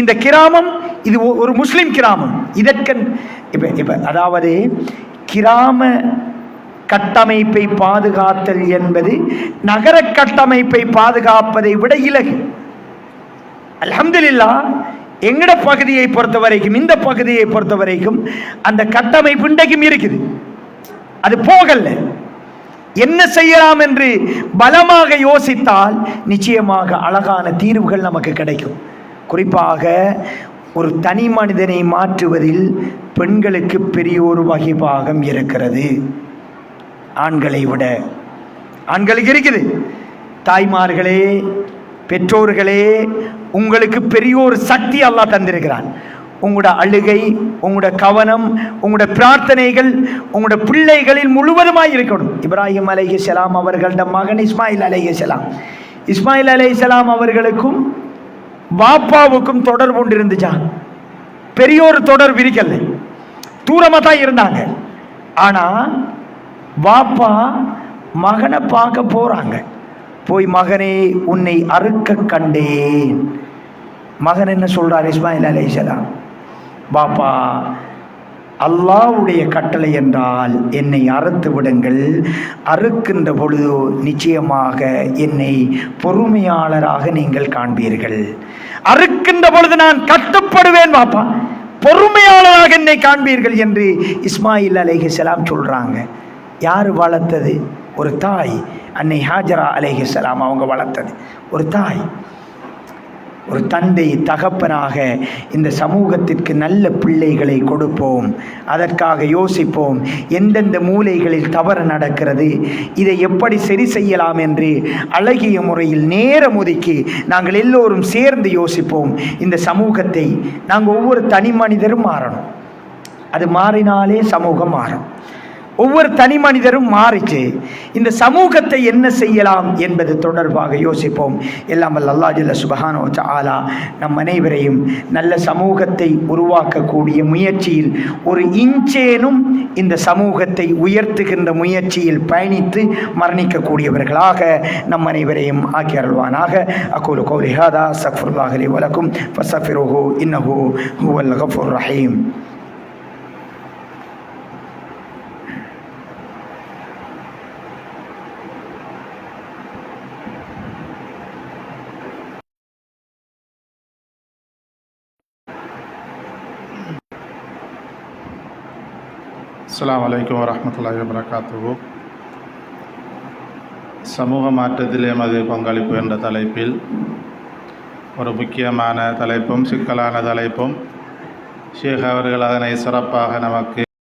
இந்த கிராமம், இது ஒரு முஸ்லிம் கிராமம். இதற்கு அதாவது கிராம கட்டமைப்பை பாதுகாத்தல் என்பது நகர கட்டமைப்பை பாதுகாப்பதை விட இலகு. அல்ஹம்துலில்லாஹ், எங்கட பகுதியை பொறுத்த வரைக்கும், இந்த பகுதியை பொறுத்த வரைக்கும் அந்த கட்டமைப்பு இன்றைக்கும் இருக்குது. அது போகல. என்ன செய்யலாம் என்று பலமாக யோசித்தால் நிச்சயமாக அழகான தீர்வுகள் நமக்கு கிடைக்கும். குறிப்பாக ஒரு தனி மனிதனை மாற்றுவதில் பெண்களுக்கு பெரிய ஒரு வகைபாகம் இருக்கிறது. ஆண்களை விட ஆண்களுக்கு இருக்குது. தாய்மார்களே, பெற்றோர்களே, உங்களுக்கு பெரிய ஒரு சக்தி அல்லாஹ் தந்திருக்கிறான். உங்களோட அழுகை, உங்களோட கவனம், உங்களோட பிரார்த்தனைகள் உங்களோட பிள்ளைகளில் முழுவதுமாய் இருக்கணும். இப்ராஹிம் அலைஹிஸ்ஸலாம் அவர்களோட மகன் இஸ்மாயில் அலைஹிஸ்ஸலாம், இஸ்மாயில் அலைஹிஸ்ஸலாம் அவர்களுக்கும் பாப்பாவுக்கும் தொடர்பு கொண்டு இருந்துச்சா? பெரிய ஒரு தொடர்பு இருக்கல, தூரமாக தான் இருந்தாங்க. ஆனால் பாப்பா மகனை பார்க்க போறாங்க. போய், மகனே உன்னை அறுக்க கண்டேன். மகன் என்ன சொல்றார்? இஸ்மாயில் அலைஹிஸ்ஸலாம், பாப்பா, அல்லாஹ்வுடைய கட்டளை என்றால் என்னை அறுத்து விடுங்கள். அறுக்கின்ற பொழுது நிச்சயமாக என்னை பொறுமையாளராக நீங்கள் காண்பீர்கள். அறுக்கின்ற பொழுது நான் கட்டுப்படுவேன் பாப்பா, பொறுமையாளராக என்னை காண்பீர்கள் என்று இஸ்மாயில் அலைஹிஸ்ஸலாம் சொல்றாங்க. யார் வளர்த்தது? ஒரு தாய். அன்னை ஹாஜரா அலைஹிஸ்ஸலாம் அவங்க வளர்த்தது ஒரு தாய். ஒரு தந்தை, தகப்பனாக இந்த சமூகத்திற்கு நல்ல பிள்ளைகளை கொடுப்போம். அதற்காக யோசிப்போம், எந்தெந்த மூலைகளில் தவறு நடக்கிறது, இதை எப்படி சரி செய்யலாம் என்று அழகிய முறையில் நேரம் ஒதுக்கி நாங்கள் எல்லோரும் சேர்ந்து யோசிப்போம். இந்த சமூகத்தை நாங்கள் ஒவ்வொரு தனி மனிதரும் மாறணும். அது மாறினாலே சமூகம் மாறும். ஒவ்வொரு தனி மனிதரும் மாறிச்சு இந்த சமூகத்தை என்ன செய்யலாம் என்பது தொடர்பாக யோசிப்போம். எல்லாம் வல்ல அல்லாஹ் ஜல்ல சுப்ஹானஹு வ தஆலா நம் அனைவரையும் நல்ல சமூகத்தை உருவாக்கக்கூடிய முயற்சியில் ஒரு இன்ச்சேனும் இந்த சமூகத்தை உயர்த்துகின்ற முயற்சியில் பயணித்து மரணிக்கக்கூடியவர்களாக நம் அனைவரையும் ஆக்கி அருள்வானாக. அகூலு கௌலி ஹாதா அஸ்தக்ஃபிருல்லாஹ லி வ லக்கும் ஃபஸ்தக்ஃபிருஹு இன்னஹு ஹுவல் கஃபூர் ரஹீம். அஸ்ஸலாமு அலைக்கும் வரஹ்மத்துல்லாஹி வபரகாத்துஹு. சமூக மாற்றத்தில் எமது பங்களிப்பு என்ற தலைப்பில் ஒரு முக்கியமான தலைப்பும் சிக்கலான தலைப்பும் ஷேக் அவர்கள் அதனை சிறப்பாக நமக்கு